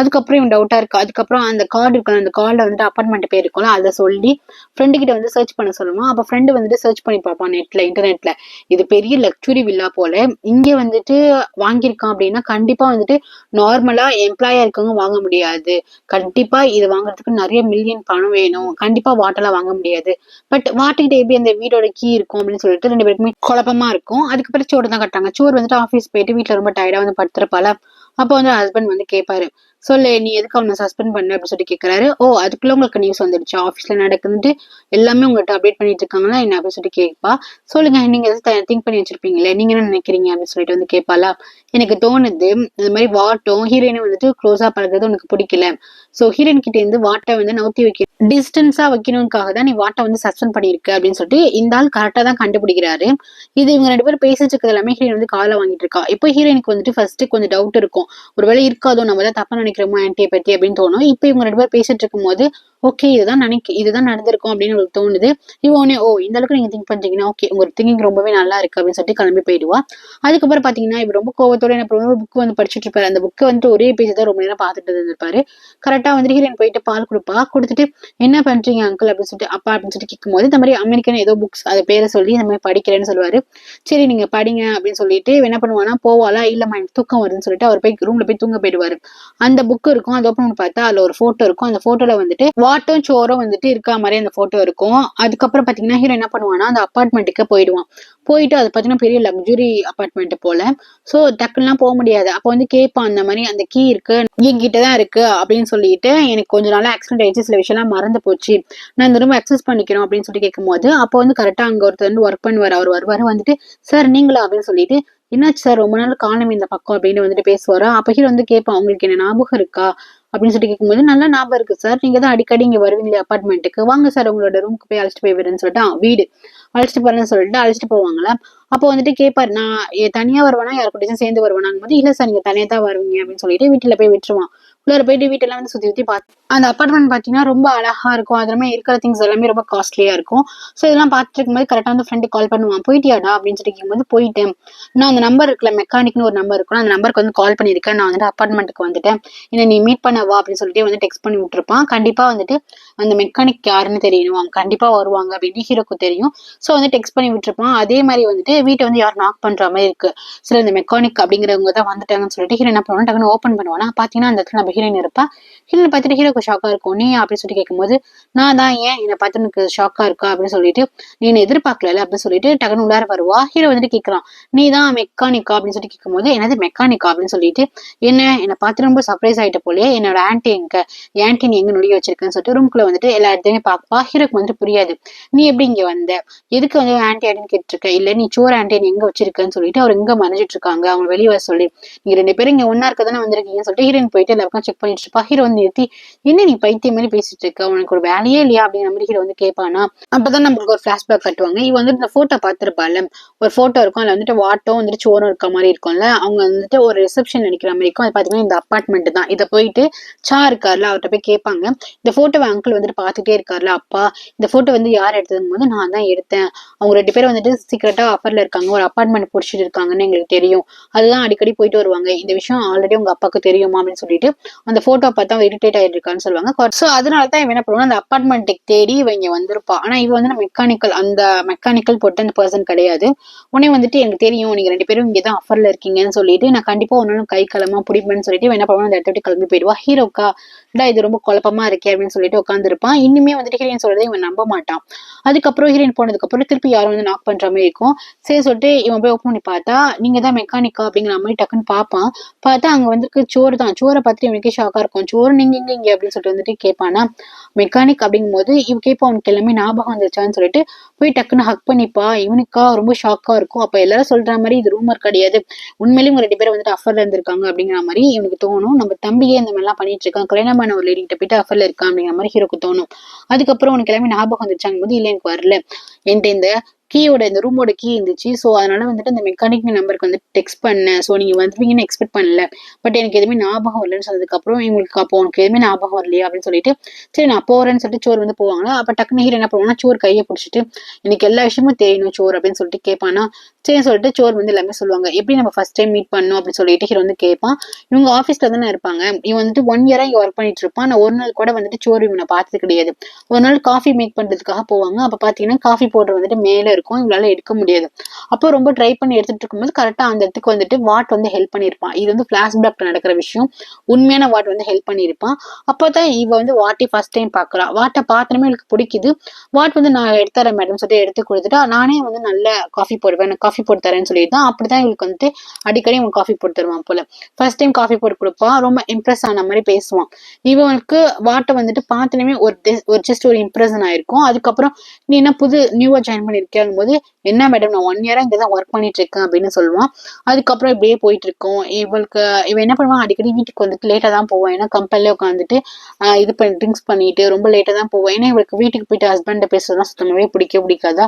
A: அதுக்கப்புறம் இவன் டவுட்டா இருக்கு. அதுக்கப்புறம் அந்த கார்டு இருக்கலாம், அந்த கார்டுல வந்துட்டு அப்பார்ட்மெண்ட் பேர் இருக்கும்ல, அதை சொல்லி ஃப்ரெண்டு கிட்ட வந்து சர்ச் பண்ண சொல்லுவான். அப்ப ஃப்ரெண்டு வந்துட்டு சர்ச் பண்ணி பார்ப்பான் நெட்ல, இன்டர்நெட்ல. இது பெரிய லக்ஸுரி வில்லா போல, இங்க வந்துட்டு வாங்கியிருக்கான் அப்படின்னா கண்டிப்பா வந்துட்டு நார்மலா எம்ப்ளாயா இருக்கவங்க வாங்க முடியாது, கண்டிப்பா இது வாங்குறதுக்கு நிறைய மில்லியன் பணம் வேணும், கண்டிப்பா வாட்டெல்லாம் வாங்க முடியாது. பட் வாட்டுக்கிட்ட எப்படி அந்த வீடோட கீ இருக்கும் அப்படின்னு சொல்லிட்டு 2 பேருக்குமே குழப்பமா இருக்கும். அதுக்கப்புறம் சோறு தான் கட்டாங்க. சோறு வந்துட்டு ஆஃபீஸ் போயிட்டு வீட்டுல ரொம்ப டயர்டா வந்து படுத்துருப்பால. அப்போ வந்து ஹஸ்பண்ட் வந்து கேட்பாரு, சொல்லு நீ எதுக்கு அவனை சஸ்பெண்ட் பண்ண அப்படின்னு சொல்லி கேட்கறாரு. ஓ அதுக்குள்ள உங்களுக்கு நியூஸ் வந்துடுச்சு, ஆஃபீஸ்ல நடக்குதுட்டு எல்லாமே உங்கள்கிட்ட அப்டேட் பண்ணிட்டு இருக்காங்களா என்ன அப்படின்னு சொல்லி கேட்பா. சொல்லுங்க நீங்க எதாவது திங்க் பண்ணி வச்சிருப்பீங்களே, நீங்க என்ன நினைக்கிறீங்க அப்படின்னு சொல்லிட்டு வந்து கேட்பாளா. எனக்கு தோணுது இந்த மாதிரி வாட்டும் ஹீரோயினும் வந்துட்டு க்ளோஸா பழகிறது உனக்கு பிடிக்கல, சோ ஹீரோயின் கிட்ட இருந்து வாட்டை வந்து நவுத்தி வைக்க டிஸ்டன்ஸா வைக்கணும்காக தான் நீ வாட்டை வந்து சஸ்பெண்ட் பண்ணிருக்க அப்படின்னு சொல்லிட்டு இந்த ஆள் கரெக்டா தான் கண்டுபிடிக்கிறாரு. இது இவங்க 2 பேரும் பேசிட்டு இருக்கிறது எல்லாமே ஹீரோயின் வந்து காலை வாங்கிட்டு இருக்கா. இப்போ ஹீரோயினுக்கு வந்துட்டு ஃபர்ஸ்ட் கொஞ்சம் டவுட் இருக்கும், ஒருவேளை இருக்காதோ நம்ம தான் தப்பா நினைக்கிறோமோ ஆன்டியை பத்தி அப்படின்னு தோணும். இப்போ இவங்க 2 பேரும் பேசிட்டு இருக்கும் போது ஓகே இதுதான் நடந்திருக்கும் அப்படின்னு உங்களுக்கு தோணுது. இவனே ஓ இந்த அளவுக்கு நீங்க திங்க் பண்றீங்கன்னா ஓகே உங்களுக்கு திங்கிங் ரொம்பவே நல்லா இருக்கு அப்படின்னு சொல்லிட்டு கிளம்பி போயிடுவா. அதுக்கப்புறம் பாத்தீங்கன்னா இவர் ரொம்ப கோவத்தோட என்ன பண்ணுவாரு, புக் வந்து படிச்சுட்டு இருப்பாரு. அந்த புக்கை வந்துட்டு ஒரே பேஜ் தான் ரொம்ப நேரம் பார்த்துட்டு இருந்திருப்பாரு. கரெக்டா வந்துட்டு ஹீரோயின் போயிட்டு பால் கொடுத்துட்டு என்ன பண்றீங்க அங்கிள் அப்படின்னு சொல்லிட்டு அப்பா அப்படின்னு சொல்லிட்டு கேட்கும் போது இந்த மாதிரி அமெரிக்கன் ஏதோ புக்ஸ் அது பேரை சொல்லி இந்த மாதிரி படிக்கிறேன்னு சொல்லுவாரு. சரி நீங்க படிங்க அப்படின்னு சொல்லிட்டு என்ன பண்ணுவானா, போவாளா இல்லம்மா எனக்கு தூக்கம் வருதுன்னு சொல்லிட்டு அவர் போய் ரூம்ல போய் தூங்க போயிடுவாரு. அந்த புக் இருக்கும், அது ஓப்பன் பண்ணி பார்த்தா அதுல ஒரு போட்டோ இருக்கும். அந்த போட்டோல வந்துட்டு வாட்டும் சோரும் வந்துட்டு இருக்கா மாதிரி அந்த போட்டோ இருக்கும். அதுக்கப்புறம் பாத்தீங்கன்னா ஹீரோ என்ன பண்ணுவானா அந்த அப்பார்ட்மெண்ட்டுக்கு போயிட்டு அது பாத்தீங்கன்னா பெரிய லக்ஸுரி அப்பார்ட்மெண்ட் போல. சோ டக்குலாம் போக முடியாது. அப்ப வந்து கேட்பான் அந்த மாதிரி அந்த கீ இருக்கு என்கிட்டதான் இருக்கு அப்படின்னு சொல்லிட்டு, எனக்கு கொஞ்ச நாளா ஆக்சிடென்ட் ஆயிடுச்சு, சில விஷயம் எல்லாம் மறந்து போச்சு, நான் இந்த ரூம் அக்சஸ் பண்ணிக்கிறோம் அப்படின்னு சொல்லி கேட்கும் போது அப்போ வந்து கரெக்டா அங்க ஒருத்தர் வந்து ஒர்க் பண்ணுவார். அவர் வருவாரு, வந்துட்டு சார் நீங்களா அப்படின்னு சொல்லிட்டு, என்னாச்சு சார் ரொம்ப நாள் காணமே இந்த பக்கம் அப்படின்னு வந்துட்டு பேசுவாரா. அப்ப ஹீரோ வந்து கேட்பான், உங்களுக்கு என்ன ஞாபகம் இருக்கா அப்படின்னு சொல்லிட்டு கேட்கும்போது, நல்லா ஞாபகம் இருக்கு சார், நீங்க தான் அடிக்கடி இங்க வருவீங்களே அப்பார்ட்மெண்ட்டுக்கு, வாங்க சார் உங்களோட ரூமுக்கு போய் அழைச்சிட்டு போய் விடுன்னு சொல்லிட்டு வீடு அழைச்சிட்டு போறேன்னு சொல்லிட்டு அழைச்சிட்டு போவாங்களா. அப்போ வந்துட்டு கேட்பாரு, நான் தனியா வருவேனா யார் கூடயும் சேர்ந்து வருவேனாங்க போது, இல்ல சார் நீங்க தனியா தான் வருவீங்க அப்படின்னு சொல்லிட்டு வீட்டுல போய் விட்டுருவான். உள்ளார போயிட்டு வீட்டெல்லாம் வந்து சுத்தி சுத்தி பார்த்து அந்த அப்பார்ட்மெண்ட் பாத்தீங்கன்னா ரொம்ப அழகா இருக்கும். அது எல்லாமே இருக்கிற திங்ஸ் எல்லாமே ரொம்ப காஸ்ட்லியா இருக்கும். ஸோ இதெல்லாம் பார்த்துட்டு இருக்கும்போது கரெக்டா வந்து ஃப்ரெண்டு கால் பண்ணுவான், போயிட்டியாடா அப்படின்னு சொல்லி கேட்கும்போது போயிட்டேன். நான் அந்த நம்பர் இருக்குல்ல, மெக்கானிக்னு ஒரு நம்பர் இருக்கும், அந்த நம்பருக்கு வந்து கால் பண்ணியிருக்கேன், நான் வந்துட்டு அப்பார்ட்மெண்ட்டுக்கு வந்துட்டேன், என்ன நீ மீட் பண்ணவா அப்படின்னு சொல்லிட்டு வந்து டெக்ஸ்ட் பண்ணி விட்டுருப்பான். கண்டிப்பா வந்துட்டு அந்த மெக்கானிக் யாருன்னு தெரியணும், அவங்க கண்டிப்பா வருவாங்க அப்படின்னு ஹீரோக்கு தெரியும். ஸோ வந்து டெக்ஸ்ட் பண்ணி விட்டுருப்பான். அதே மாதிரி வந்துட்டு வீட்டை வந்து யாரும் நாக் பண்ற மாதிரி இருக்கு. சில இந்த மெக்கானிக் அப்படிங்கிறவங்க தான் வந்துட்டாங்கன்னு சொல்லிட்டு ஹீரோ என்ன பண்ணுவான், டக்குன்னு ஓப்பன் பண்ணுவானா, பாத்தீங்கன்னா அந்த இடத்துல நம்ம ஹீரோயின் இருப்பா. ஹீரோயின் பார்த்துட்டு ஹீரோக்கு ஷாக்கா இருக்கும். நீ அப்படின்னு சொல்லி கேட்கும்போது நான் தான், ஏன் என்னை பார்த்து எனக்கு ஷாக்கா இருக்கா அப்படின்னு சொல்லிட்டு, நீ என்ன எதிர்பார்க்கல அப்படின்னு சொல்லிட்டு டக்குன்னு உள்ளார வருவா. ஹீரோ வந்துட்டு கேட்கறான், நீ தான் மெக்கானிக்கா அப்படின்னு சொல்லி கேட்கும்போது என்னது மெக்கானிக்கா அப்படின்னு சொல்லிட்டு, என்னை பார்த்து ரொம்ப சர்ப்ரைஸ் ஆயிட்ட போலயே, என்னோட ஆன்டி எங்க, ஆன்டி நீ எங்க நொடி வச்சிருக்கேன்னு சொல்லிட்டு ரூம்குள்ள வந்துட்டு எல்லா இடத்தையுமே பார்ப்பா. ஹீரோக்கு வந்துட்டு புரியாது, நீ எப்படி இங்க வந்த, எதுக்கு வந்து ஆன்டி ஆன்டின்னு கேட்டு இருக்க, இல்ல நீ சோர் ஆன்டி நீ எங்க வச்சிருக்கன்னு சொல்லிட்டு அவர் எங்க மறைஞ்சிட்டு இருக்காங்க, அவங்க வெளியே வர சொல்லி, நீங்க 2 பேரும் இங்க ஒன்னா இருக்க தானே வந்திருக்கீங்கன்னு சொல்லிட்டு ஹீரோயின் போயிட்டு எல்லாருக்கும் செக் பண்ணிட்டு இருப்பா. ஹீரோ வந்து நிறுத்தி, என்ன நீ பைத்தியம் மாதிரி பேசிட்டு இருக்க, உனக்கு ஒரு வேலையே இல்லையா அப்படிங்கிற மாதிரி ஹீரோ வந்து கேட்பானா. அப்பதான் நம்மளுக்கு ஒரு பிளாஷ்பேக் கட்டுவாங்க. இவ வந்துட்டு இந்த போட்டோ பார்த்திருப்பாள், ஒரு போட்டோ இருக்கும், அதுல வந்துட்டு வாட்டும் வந்துட்டு சோறும் இருக்க மாதிரி இருக்கும்ல, அவங்க வந்துட்டு ஒரு ரிசப்ஷன் நினைக்கிற மாதிரி இருக்கும். அது பாத்தீங்கன்னா இந்த அப்பார்ட்மெண்ட் தான். இதை போயிட்டு சா இருக்காருல அவர்கிட்ட போய் கேட்பாங்க, இந்த போட்டோவை அங்கிள் வந்துட்டு பாத்துட்டே இருக்காருல, அப்பா இந்த போட்டோ வந்து யார் எடுத்ததும் போது நான் தான் எடுத்தேன், அவங்க 2 பேரும் வந்துட்டு சீக்கிரட்டா அஃபர்ல இருக்காங்க, ஒரு அப்பார்ட்மெண்ட் பிடிச்சிட்டு இருக்காங்கன்னு எங்களுக்கு தெரியும், அதுதான் அடிக்கடி போயிட்டு வருவாங்க, இந்த விஷயம் ஆல்ரெடி உங்க அப்பாவுக்கு தெரியுமா அப்படின்னு சொல்லிட்டு அந்த போட்டோ பார்த்தா இரிட்டேட் ஆயிட்டு இருக்கான்னு சொல்லுவாங்க. சோ அதனாலதான் இவன் என்ன பண்ணுவான், அந்த அப்பார்ட்மெண்ட்டுக்கு தேடி இவங்க வந்திருப்பா. ஆனா இவ வந்து மெக்கானிக்கல், அந்த மெக்கானிக்கல் போட்டு அந்த பர்சன் கிடையாது. உடனே வந்துட்டு எனக்கு தெரியும் நீங்க 2 பேரும் இங்கதான் அஃபர்ல இருக்கீங்கன்னு சொல்லிட்டு, நான் கண்டிப்பா ஒன்னும் கை களமா பிடிப்பேன்னு சொல்லிட்டு என்ன பண்ணுவான், அந்த இடத்த விட்டு கிளம்பி போயிடுவா. ஹீரோக்கா இது ரொம்ப குழப்பமா இருக்கே அப்படின்னு சொல்லிட்டு உட்காந்துருப்பான். இன்னுமே வந்துட்டு ஹீரோயின் சொல்றதை இவன் நம்ப மாட்டான். அதுக்கப்புறம் ஹீரோயின் போனதுக்கு அப்புறம் திருப்பி யாரும் வந்து நாக் பண்ற மாதிரி இருக்கும். சரி சொல்லிட்டு இவன் போய் ஓப்பன் பண்ணி பார்த்தா நீங்க தான் மெக்கானிக்கா அப்படிங்கிற மாதிரி டக்குன்னு பார்ப்பான். பார்த்தா அங்க வந்துருக்கு சோறு தான். சோறை பார்த்துட்டு இவனுக்கே ஷாக்கா இருக்கும். சோறு நீங்க இங்க அப்படின்னு சொல்லிட்டு வந்துட்டு கேட்பானா. மெக்கானிக் அப்படிங்கும் போது இவன் கேட்பான், அவனுக்கு எல்லாமே ஞாபகம் வந்துருச்சான்னு சொல்லிட்டு போய் டக்குன்னு ஹக் பண்ணிப்பா. இவனுக்கா ரொம்ப ஷாக்கா இருக்கும். அப்ப எல்லாரும் சொல்ற மாதிரி இது ரூமர் கிடையாது, உண்மையிலேயே உங்க 2 பேரும் வந்துட்டு அஃபர்ல இருந்திருக்காங்க அப்படிங்கிற மாதிரி இவனுக்கு தோணும். நம்ம தம்பியே இந்த மாதிரி எல்லாம் பண்ணிட்டு இருக்கான், கல்யாணமான ஒரு லேடி கிட்ட போயிட்டு அஃபர்ல இருக்கான் அப்படிங்கிற மாதிரி ஹீரோக்கு தோணும். அதுக்கப்புறம் உனக்கு எல்லாமே ஞாபகம் வந்துருச்சாங்க போது இல்ல எனக்கு வரல, என்கிட்ட இந்த கீயோட இந்த ரூமோட கீ இருந்துச்சு, ஸோ அதனால வந்துட்டு அந்த மெக்கானிக் நம்பருக்கு வந்து டெக்ஸ்ட் பண்ணேன், ஸோ நீங்க வந்துருவீங்கன்னு எக்ஸ்பெக்ட் பண்ணல, பட் எனக்கு எதுவுமே ஞாபகம் வரலன்னு சொன்னதுக்கு அப்புறம் இவங்களுக்கு அப்போ உனக்கு எதுவுமே ஞாபகம் வரலையா அப்படின்னு சொல்லிட்டு சரி நான் போறேன்னு சொல்லிட்டு சோறு வந்து போவாங்களா. அப்ப டக்குனு ஹீரோ என்ன பண்ணுவாங்கன்னா சோறு கையை பிடிச்சிட்டு எனக்கு எல்லா விஷயமும் தெரியணும் சோறு அப்படின்னு சொல்லிட்டு கேட்பானா. சரி சொல்லிட்டு சோறு வந்து எல்லாமே சொல்லுவாங்க, எப்படி நம்ம ஃபர்ஸ்ட் டைம் மீட் பண்ணோம் அப்படின்னு சொல்லிட்டு ஹீரோ வந்து கேட்பான். இவங்க ஆஃபீஸ்ல தானே இருப்பாங்க, இவன் வந்துட்டு 1 இயரா இங்க ஒர்க் பண்ணிட்டு இருப்பான். நான் ஒரு நாள் கூட வந்துட்டு சோறு இவனை பார்த்தது கிடையாது. ஒரு நாள் காஃபி மேக் பண்றதுக்காக போவாங்க. அப்ப பாத்தீங்கன்னா காஃபி பவுடர் வந்துட்டு மேல இருக்கும், இவங்களால எடுக்க முடியாது. அப்போ ரொம்ப ட்ரை பண்ணி எடுத்துட்டு இருக்கும்போது கரெக்டா அந்த இடத்துக்கு வந்துட்டு வாட் வந்து ஹெல்ப் பண்ணிருப்பான். இது வந்து பிளாஷ்பேக்ல நடக்கிற விஷயம், உண்மையான வாட் வந்து ஹெல்ப் பண்ணிருப்பான். அப்பதான் இவ வந்து வாட்டி ஃபர்ஸ்ட் டைம் பாக்குறா. வாட்டை பார்த்தனமே எனக்கு பிடிக்குது, வாட் வந்து நான் எடுத்துறேன் மேடம் சொல்லிட்டு எடுத்து கொடுத்துட்டா, நானே வந்து நல்ல காஃபி போடுவேன், எனக்கு காஃபி போட்டு தரேன்னு சொல்லிட்டு அப்படிதான் இவளுக்கு வந்துட்டு அடிக்கடி அவன் காஃபி போட்டு தருவான் போல. ஃபர்ஸ்ட் டைம் காஃபி போட்டு கொடுப்பான், ரொம்ப இம்ப்ரெஸ் ஆன மாதிரி பேசுவான். இவனுக்கு வாட்டை வந்துட்டு பார்த்தனமே ஒரு ஜஸ்ட் ஒரு இம்ப்ரெஷன் ஆயிருக்கும். அதுக்கப்புறம் நீ என்ன நியூவா ஜாயின் பண்ணிருக்கேன் போது என்ன மேடம் நான் 1 இயரா இங்கதான் ஒர்க் பண்ணிட்டு இருக்கேன் அப்படின்னு சொல்லுவான். அதுக்கப்புறம் இப்படியே போயிட்டு இருக்கோம். இவன் என்ன பண்ணுவான், அடிக்கடி வீட்டுக்கு வந்துட்டு லேட்டா தான் போவான். ஏன்னா கம்பெனிலே உட்காந்துட்டு இது பண்ணி ட்ரிங்க்ஸ் பண்ணிட்டு ரொம்ப லேட்டா தான் போவான். ஏன்னா இவளுக்கு வீட்டுக்கு போயிட்டு ஹஸ்பண்ட பேசுறதுலாம் சுத்தமாவே பிடிக்காதா,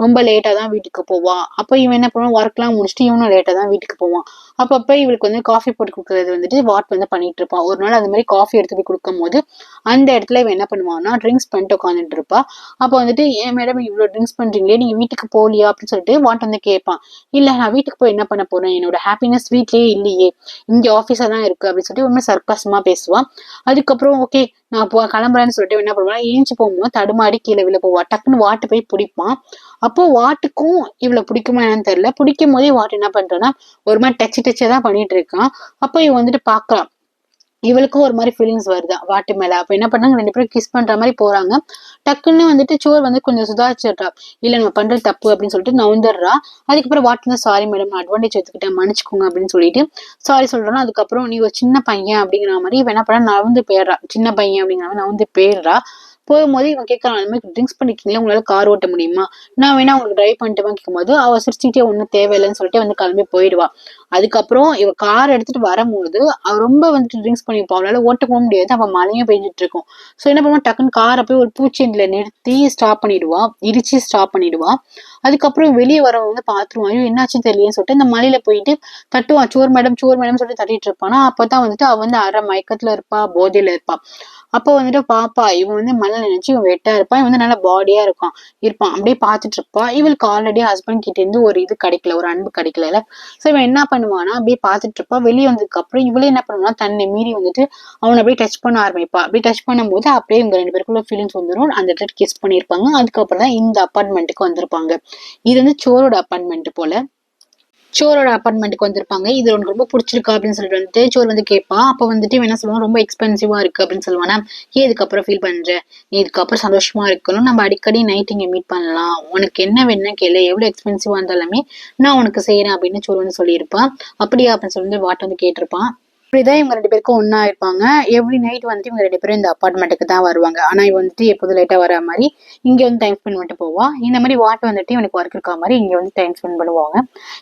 A: ரொம்ப லேட்டா தான் வீட்டுக்கு போவான். அப்போ இவன் என்ன பண்ணுவான், ஒர்க் எல்லாம் முடிச்சுட்டு இவனும் லேட்டா தான் வீட்டுக்கு போவான். அப்பப்ப இவளுக்கு வந்து காஃபி போட்டு கொடுக்கறது வந்துட்டு வாட் வந்து பண்ணிட்டு இருப்பான். ஒரு நாள் அது மாதிரி காஃபி எடுத்து போய் கொடுக்கும் போது அந்த இடத்துல இவன் என்ன பண்ணுவான்னா ட்ரிங்க்ஸ் பண்ணிட்டு உட்காந்துட்டு இருப்பா. அப்ப வந்துட்டு ஏன் மேடம் இவ்வளவு ட்ரிங்க்ஸ் பண்றீங்களே, நீங்க வீட்டுக்கு போலியா அப்படின்னு சொல்லிட்டு வாட் வந்து கேட்பான். இல்ல நான் வீட்டுக்கு போய் என்ன பண்ண போறேன், என்னோட ஹாப்பினஸ் வீட்லயே இல்லையே, இங்க ஆபீஸா தான் இருக்கு அப்படின்னு சொல்லிட்டு உண்மை சர்க்காசமா பேசுவான். அதுக்கப்புறம் ஓகே நான் கிளம்புறேன்னு சொல்லிட்டு என்ன பண்ணுவான், ஏஞ்சி போகும்போது தடுமாடி கீழே விழ போவா. டக்குன்னு வாட்டு போய் பிடிப்பான். அப்போ வாட்டுக்கும் இவ்வளவு பிடிக்குமா என்னன்னு தெரியல, பிடிக்கும் போதே வாட்டு என்ன பண்றான்னா ஒரு மாதிரி டச்சா தான் பண்ணிட்டு இருக்கான். அப்போ இவன் வந்துட்டு பாக்கலாம், இவளுக்கும் ஒரு மாதிரி ஃபீலிங்ஸ் வருது வாட்டு மேல. அப்ப என்ன பண்ணாங்க, 2 பேரும் கிஸ் பண்ற மாதிரி போறாங்க. டக்குன்னு வந்துட்டு சோர் வந்து கொஞ்சம் சுதாரிச்சிடுறா, இல்ல நம்ம பண்றது தப்பு அப்படின்னு சொல்லிட்டு நவுந்துடுறா. அதுக்கப்புறம் வாட்டு வந்து சாரி மேடம் நான் அட்வான்டேஜ் எடுத்துக்கிட்டேன் மன்னிச்சுக்கோங்க அப்படின்னு சொல்லிட்டு சாரி சொல்றான். அதுக்கப்புறம் நீ ஒரு சின்ன பையன் அப்படிங்கிற மாதிரி இவ என்ன பண்ணா நவுந்து போயிடுறா, சின்ன பையன் அப்படிங்கிற மாதிரி நவுந்து போயிடுறா. போகும்போது இவன் கேட்கறான், அந்த மாதிரி ட்ரிங்க்ஸ் பண்ணிருக்கீங்களா, உங்களால கார் ஓட்ட முடியுமா, நான் வேணா உங்களுக்கு டிரைவ் பண்ணிட்டுமா கேட்கும்போது அவ சிரிச்சுட்டே ஒன்றும் தேவையில்லைன்னு சொல்லிட்டு வந்து கிளம்பி போயிடுவா. அதுக்கப்புறம் இவ கார் எடுத்துட்டு வரும்போது அவ ரொம்ப வந்துட்டு ட்ரிங்க்ஸ் பண்ணிருப்பா, அவளால ஓட்டவும் முடியாது, அப்ப மழையும் பெஞ்சிட்டு இருக்கும். ஸோ என்ன பண்ணுவா, டக்குன்னு காரை போய் ஒரு பூச்செண்டில நிறுத்தி ஸ்டாப் பண்ணிடுவா, இடிச்சு ஸ்டாப் பண்ணிடுவா. அதுக்கப்புறம் வெளியே வரவங்க வந்து பாத்துருவான், ஐயோ என்னாச்சுன்னு தெரியலன்னு சொல்லிட்டு இந்த மலையில போயிட்டு தட்டுவான், சோர் மேடம் சோர் மேடம் சொல்லிட்டு தட்டிட்டு இருப்பானா. அப்பதான் வந்துட்டு அவ வந்து அரை மயக்கத்துல இருப்பா, போதையில இருப்பா. அப்ப வந்துட்டு பாப்பா, இவன் வந்து மலை நினைச்சு இவன் வெட்டா இருப்பான், இவன் வந்து நல்லா பாடியா இருப்பான் அப்படியே பாத்துட்டு இருப்பா. இவளுக்கு ஆல்ரெடி ஹஸ்பண்ட் கிட்ட இருந்து ஒரு இது கிடைக்கல, ஒரு அன்பு கிடைக்கல. சோ இவன் என்ன பண்ணுவானா, அப்படியே பாத்துட்டு இருப்பா. வெளியே வந்ததுக்கு அப்புறம் இவளே என்ன பண்ணுவானா, தன்னை மீறி வந்துட்டு அவனை அப்படியே டச் பண்ண ஆரம்பிப்பா. அப்படியே டச் பண்ணும்போது அப்படியே இவங்க 2 பேருக்குள்ள ஃபீலிங்ஸ் வந்துடும். அந்த இடத்துல கிஸ் பண்ணிருப்பாங்க. அதுக்கப்புறம் தான் இந்த அப்பார்ட்மெண்ட்டுக்கு வந்திருப்பாங்க. இது வந்து சோரோட அப்பார்ட்மெண்ட் போல. சோரோட அப்பார்ட்மெண்ட்டுக்கு வந்திருப்பாங்க. இது உனக்கு ரொம்ப பிடிச்சிருக்கா அப்படின்னு சொல்லிட்டு வந்துட்டு சோர் வந்து கேட்பான். அப்ப வந்துட்டு இவன் என்ன சொல்லுவான், ரொம்ப எக்ஸ்பென்சிவா இருக்கு அப்படின்னு சொல்லுவானா. ஏன் இதுக்கப்புறம் ஃபீல் பண்ற, நீ இதுக்கப்புறம் சந்தோஷமா இருக்கணும், நம்ம அடிக்கடி நைட் இங்க மீட் பண்ணலாம், உனக்கு என்ன வேணும்னு கேளு, எவ்வளவு எக்ஸ்பென்சிவா இருந்தாலுமே நான் உனக்கு செய்யறேன் அப்படின்னு சோர் வந்து சொல்லியிருப்பான். அப்படியா அப்படின்னு சொல்லிட்டு வாட் வந்து கேட்டிருப்பான். இப்படிதான் இவங்க 2 பேருக்கும் ஒன்னா இருப்பாங்க. எவ்ரி நைட் வந்துட்டு இவங்க 2 பேரும் இந்த அப்பார்ட்மெண்ட்டுக்கு தான் வருவாங்க. ஆனா இவன் வந்துட்டு எப்போதும் லேட்டா வர மாதிரி இங்க வந்து டைம் ஸ்பெண்ட் பண்ணிட்டு போவா. இந்த மாதிரி வாட் வந்துட்டு இவனுக்கு ஒர்க் இருக்கா மாதிரி இங்க வந்து டைம் ஸ்பெண்ட் பண்ணுவாங்க.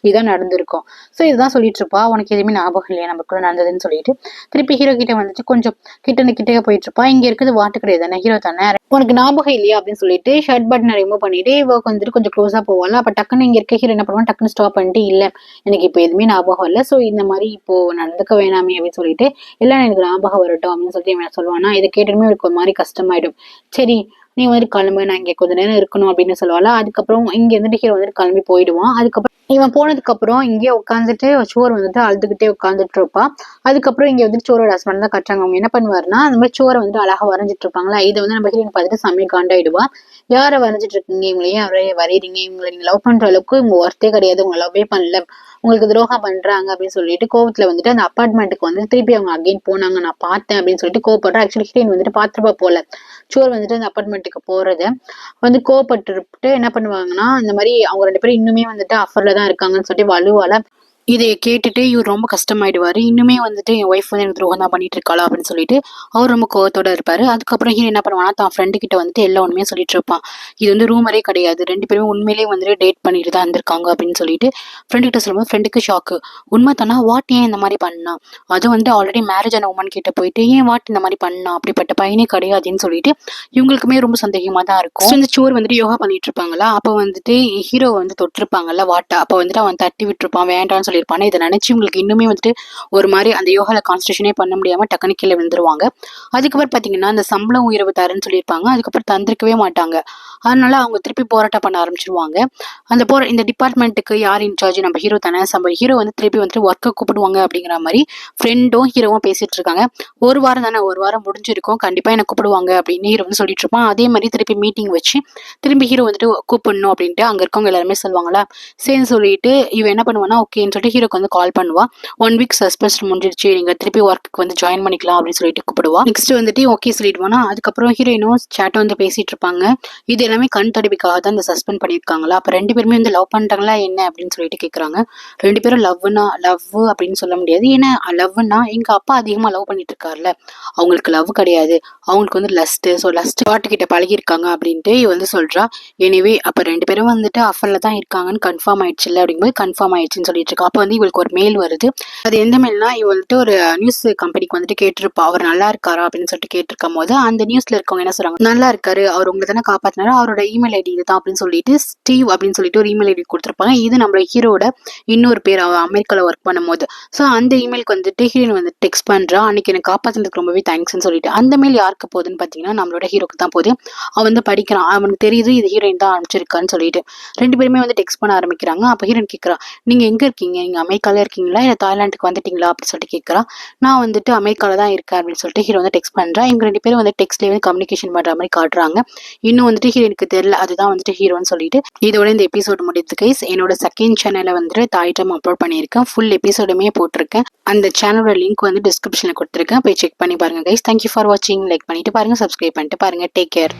A: இதுதான் நடந்திருக்கும். ஸோ இதுதான் சொல்லிட்டு இருப்பா, உனக்கு எதுவுமே ஞாபகம் இல்லையா நமக்குள்ள நடந்ததுன்னு சொல்லிட்டு. திருப்பி ஹீரோ கிட்ட வந்துட்டு கொஞ்சம் கிட்டே போயிட்டு இருப்பா. இங்க இருக்குது வாட்டு கிடையாது தானே, ஹீரோ தானே, உனக்கு ஞாபகம் இல்லையா அப்படின்னு சொல்லிட்டு ஷர்ட் பட்டனை ரிமூவ் பண்ணிட்டு இவ வந்துட்டு கொஞ்சம் க்ளோஸா போவாள். அப்ப டக்குன்னு இங்க இருக்க ஹீரோ என்ன பண்ணுவான், டக்குன்னு ஸ்டாப் பண்ணிட்டு, இல்ல எனக்கு இப்போ எதுவுமே ஞாபகம் இல்லை, சோ இந்த மாதிரி இப்போ நடந்துக்க வேணாமே அப்படின்னு சொல்லிட்டு, எல்லாம் எனக்கு ஞாபகம் வரட்டும் அப்படின்னு சொல்லிட்டு இவன் சொல்லுவானா. இதை கேட்டதுமே எனக்கு ஒரு மாதிரி கஷ்டமாயிடும். சரி நீ வந்துட்டு கிளம்பு, நான் இங்க கொஞ்ச நேரம் இருக்கணும் அப்படின்னு சொல்லுவாளா. அதுக்கப்புறம் இங்க இருந்துட்டு ஹீரோ வந்துட்டு கிளம்பி போயிடுவான். அதுக்கப்புறம் இவன் போனதுக்கு அப்புறம் இங்கே உட்காந்துட்டு சோறு வந்துட்டு அழுதுகிட்டே உட்காந்துட்டு இருப்பா. அதுக்கப்புறம் இங்க வந்துட்டு சோரோட ஹஸ்பண்ட் தான் கட்டுறாங்க. அவங்க என்ன பண்ணுவாருன்னா, அந்த மாதிரி சோரை வந்துட்டு அழகா வரைஞ்சிட்டு இருப்பாங்களா, இதை வந்து நம்ம ஹீரோயின் பார்த்துட்டு செம்மையா காண்டாயிடுவா. யாரை வரைஞ்சிட்டு இருக்கீங்க, இவங்களையே வரையறீங்க, இவங்களை நீங்க லவ் பண்ற அளவுக்கு இவங்க ஒர்த்தே கிடையாது, உங்களை லவ்வே பண்ணல, உங்களுக்கு துரோகம் பண்றாங்க அப்படின்னு சொல்லிட்டு கோவத்துல வந்துட்டு அந்த அப்பார்ட்மெண்ட்டுக்கு வந்து திருப்பி அவங்க அகைன் போனாங்க, நான் பார்த்தேன் அப்படின்னு சொல்லிட்டு கோவப்படுறா. ஆக்சுவலி ஹீரோயின் வந்துட்டு பாத்துருப்பா போல சோர் வந்துட்டு அந்த அப்பார்ட்மெண்ட்டுக்கு போறத வந்து கோவப்பட்டு என்ன பண்ணுவாங்கன்னா, இந்த மாதிரி அவங்க 2 பேரும் இன்னுமே வந்துட்டு அஃபர்ல தான் இருக்காங்கன்னு சொல்லிட்டு வலுவால இதை கேட்டுட்டு இவர் ரொம்ப கஷ்டமாயிடுவாரு. இன்னுமே வந்துட்டு என் ஒய்ஃப் வந்து எனக்கு துரோகம் தான் பண்ணிட்டு இருக்காளா அப்படின்னு சொல்லிட்டு அவர் ரொம்ப கோவத்தோட இருப்பாரு. அதுக்கப்புறம் ஹீரோ என்ன பண்ணுவானா, தான் ஃப்ரெண்டு கிட்ட வந்துட்டு எல்லா உண்மையும் சொல்லிட்டு இருப்பான். இது வந்து ரூமரே கிடையாது, 2 பேரும் உண்மையிலேயே வந்துட்டு டேட் பண்ணிட்டு தான் இருந்திருக்காங்க அப்படின்னு சொல்லிட்டு ஃப்ரெண்டு கிட்ட சொல்லும்போது ஃப்ரெண்டுக்கு ஷாக்கு. உண்மை தானா, வாட் ஏன் இந்த மாதிரி பண்ணா, அது வந்து ஆல்ரெடி மேரேஜ் ஆன உமன் கிட்ட போயிட்டு ஏன் வாட் இந்த மாதிரி பண்ணா, அப்படிப்பட்ட பையனே கிடையாதுன்னு சொல்லிட்டு இவங்களுக்குமே ரொம்ப சந்தேகமா தான் இருக்கும். இந்த சோர் வந்துட்டு யோகா பண்ணிட்டு இருப்பாங்களா, அப்ப வந்துட்டு ஹீரோ வந்து தொட்டிருப்பாங்கல்ல வாட்டை, அப்ப வந்துட்டு அவன் தட்டி விட்டுருப்பான், வேண்டான்னு சொல்லியிருப்பானே. இதை நினைச்சு உங்களுக்கு இன்னுமே வந்துட்டு ஒரு மாதிரி அந்த யோகால கான்சன்ட்ரேஷனே பண்ண முடியாம டக்குனு கீழே விழுந்துருவாங்க. அதுக்கப்புறம் பாத்தீங்கன்னா அந்த சம்பளம் உயர்வு தரேன்னு சொல்லியிருப்பாங்க, அதுக்கப்புறம் தந்திருக்கவே மாட்டாங்க. அதனால அவங்க திருப்பி போராட்டம் பண்ண ஆரம்பிச்சிருவாங்க. அந்த இந்த டிபார்ட்மெண்ட்டுக்கு யார் இன்சார்ஜ், நம்ம ஹீரோ தானே. ஹீரோ வந்து திருப்பி வந்துட்டு ஒர்க்கை கூப்பிடுவாங்க அப்படிங்கிற மாதிரி ஃப்ரெண்டும் ஹீரோவும் பேசிட்டு இருக்காங்க. ஒரு வாரம் தானே, ஒரு வாரம் முடிஞ்சிருக்கும், கண்டிப்பா என்ன கூப்பிடுவாங்க அப்படின்னு ஹீரோ வந்து சொல்லிட்டு இருப்பான். அதே மாதிரி திருப்பி மீட்டிங் வச்சு திரும்பி ஹீரோ வந்துட்டு கூப்பிடணும் அப்படின்ட்டு அங்க இருக்கவங்க எல்லாருமே சொல்லுவாங்களா. சரின்னு சொல்லிட்டு இவன் என்ன பண்ணுவானா, ஓகேன்னு சொல்லிட்டு ஹீரோக்கு வந்து கால் பண்ணுவா. 1 வீக் சஸ்பென்ஷன் முடிஞ்சிருச்சு, நீங்க திருப்பி ஒர்க்கு வந்து ஜாயின் பண்ணிக்கலாம் அப்படின்னு சொல்லிட்டு கூப்பிடுவா. நெக்ஸ்ட் வந்துட்டு ஓகே சொல்லிடுவானா. அதுக்கப்புறம் ஹீரோயினும் சேட்டை வந்து பேசிட்டு இருப்பாங்க. இது எல்லாமே கண் தடுப்பிக்காக தான் இந்த சஸ்பெண்ட் பண்ணியிருக்காங்களா, அப்ப 2 பேருமே வந்து லவ் பண்றாங்களா என்ன அப்படின்னு சொல்லிட்டு கேட்கறாங்க. 2 பேரும் லவ் அப்படின்னு சொல்ல முடியாது, ஏன்னா லவ்னா எங்க அப்பா அதிகமா லவ் பண்ணிட்டு இருக்காருல்ல, அவங்களுக்கு லவ் கிடையாது, அவங்களுக்கு வந்து லஸ்ட் பாட்டுக்கிட்ட பழகிருக்காங்க அப்படின்ட்டு இவ வந்து சொல்றா. எனிவே அப்ப 2 பேரும் வந்துட்டு அஃபர்ல தான் இருக்காங்கன்னு கன்ஃபார்ம் ஆயிடுச்சு இல்ல அப்படிங்கும்போது கன்ஃபார்ம் ஆயிடுச்சுன்னு சொல்லிட்டு இருக்கா. அப்ப வந்து இவளுக்கு ஒரு மெயில் வருது. அது எந்த மெயில்னா, இவ வந்துட்டு ஒரு நியூஸ் கம்பெனிக்கு வந்துட்டு கேட்டிருப்பா, அவர் நல்லா இருக்காரா அப்படின்னு சொல்லிட்டு கேட்டிருக்கும் போது அந்த நியூஸ்ல இருக்கவங்க என்ன சொல்றாங்க, நல்லா இருக்காரு, அவர் உங்களை தானே காப்பாத்தினாரு, அவரோட இமெயில் ஐடி இதுதான் அப்படின்னு சொல்லிட்டு ஸ்டீவ் அப்படின்னு சொல்லிட்டு ஒரு இமெயில் ஐடி கொடுத்துருப்பாங்க. இது நம்மளோட ஹீரோட இன்னொரு பேர், அவ அமெரிக்கால ஒர்க் பண்ணும்போது. ஸோ அந்த இமெயிலுக்கு வந்துட்டு ஹீரோயின் வந்து டெக்ஸ்ட் பண்றா, அன்னைக்கு எனக்கு காப்பாத்தினதுக்கு ரொம்பவே தேங்க்ஸ்ன்னு சொல்லிட்டு. அந்த மெயில் யாருக்கு போகுதுன்னு பாத்தீங்கன்னா நம்மளோட ஹீரோக்கு தான் போகுது. அவன் வந்து படிக்கிறான், அவனுக்கு தெரியுது இது ஹீரோயின் தான் அனுப்பிச்சிருக்கான்னு சொல்லிட்டு 2 பேருமே வந்து டெக்ஸ்ட் பண்ண ஆரம்பிக்கிறாங்க. அப்ப ஹீரோயின் கேட்கறா, நீங்க எங்க இருக்கீங்க, நீங்க அமெரிக்கால இருக்கீங்களா இல்ல தாய்லாந்துக்கு வந்துட்டீங்களா அப்படின்னு சொல்லிட்டு கேட்கறா. நான் வந்துட்டு அமெரிக்கால தான் இருக்கேன் அப்படின்னு சொல்லிட்டு ஹீரோ வந்து டெக்ஸ்ட் பண்றா. இவங்க 2 பேரும் வந்து டெக்ஸ்ட்லேயே வந்து கம்யூனிகேஷன் பண்ற மாதிரி காட்டுறாங்க. இன்னும் வந்துட்டு ஹீரோனுக்கு தெரியல அதுதான் வந்துட்டு ஹீரோன்னு சொல்லிட்டு. இதோட இந்த எபிசோடு முடியுது கைஸ். என்னோட செகண்ட் சேனல்ல வந்துட்டு தாய்டம் அப்லோட் பண்ணியிருக்கேன், ஃபுல் எபிசோடுமே போட்டிருக்கேன். அந்த சேனலோட லிங்க் வந்து டிஸ்கிரிப்ஷன்ல கொடுத்துருக்கேன், போய் செக் பண்ணி பாருங்க கைஸ். தேங்க்யூ ஃபார் வாட்சிங். லைக் பண்ணிட்டு பாருங்க, சப்ஸ்கிரைப் பண்ணிட்டு பாருங்க. Take care.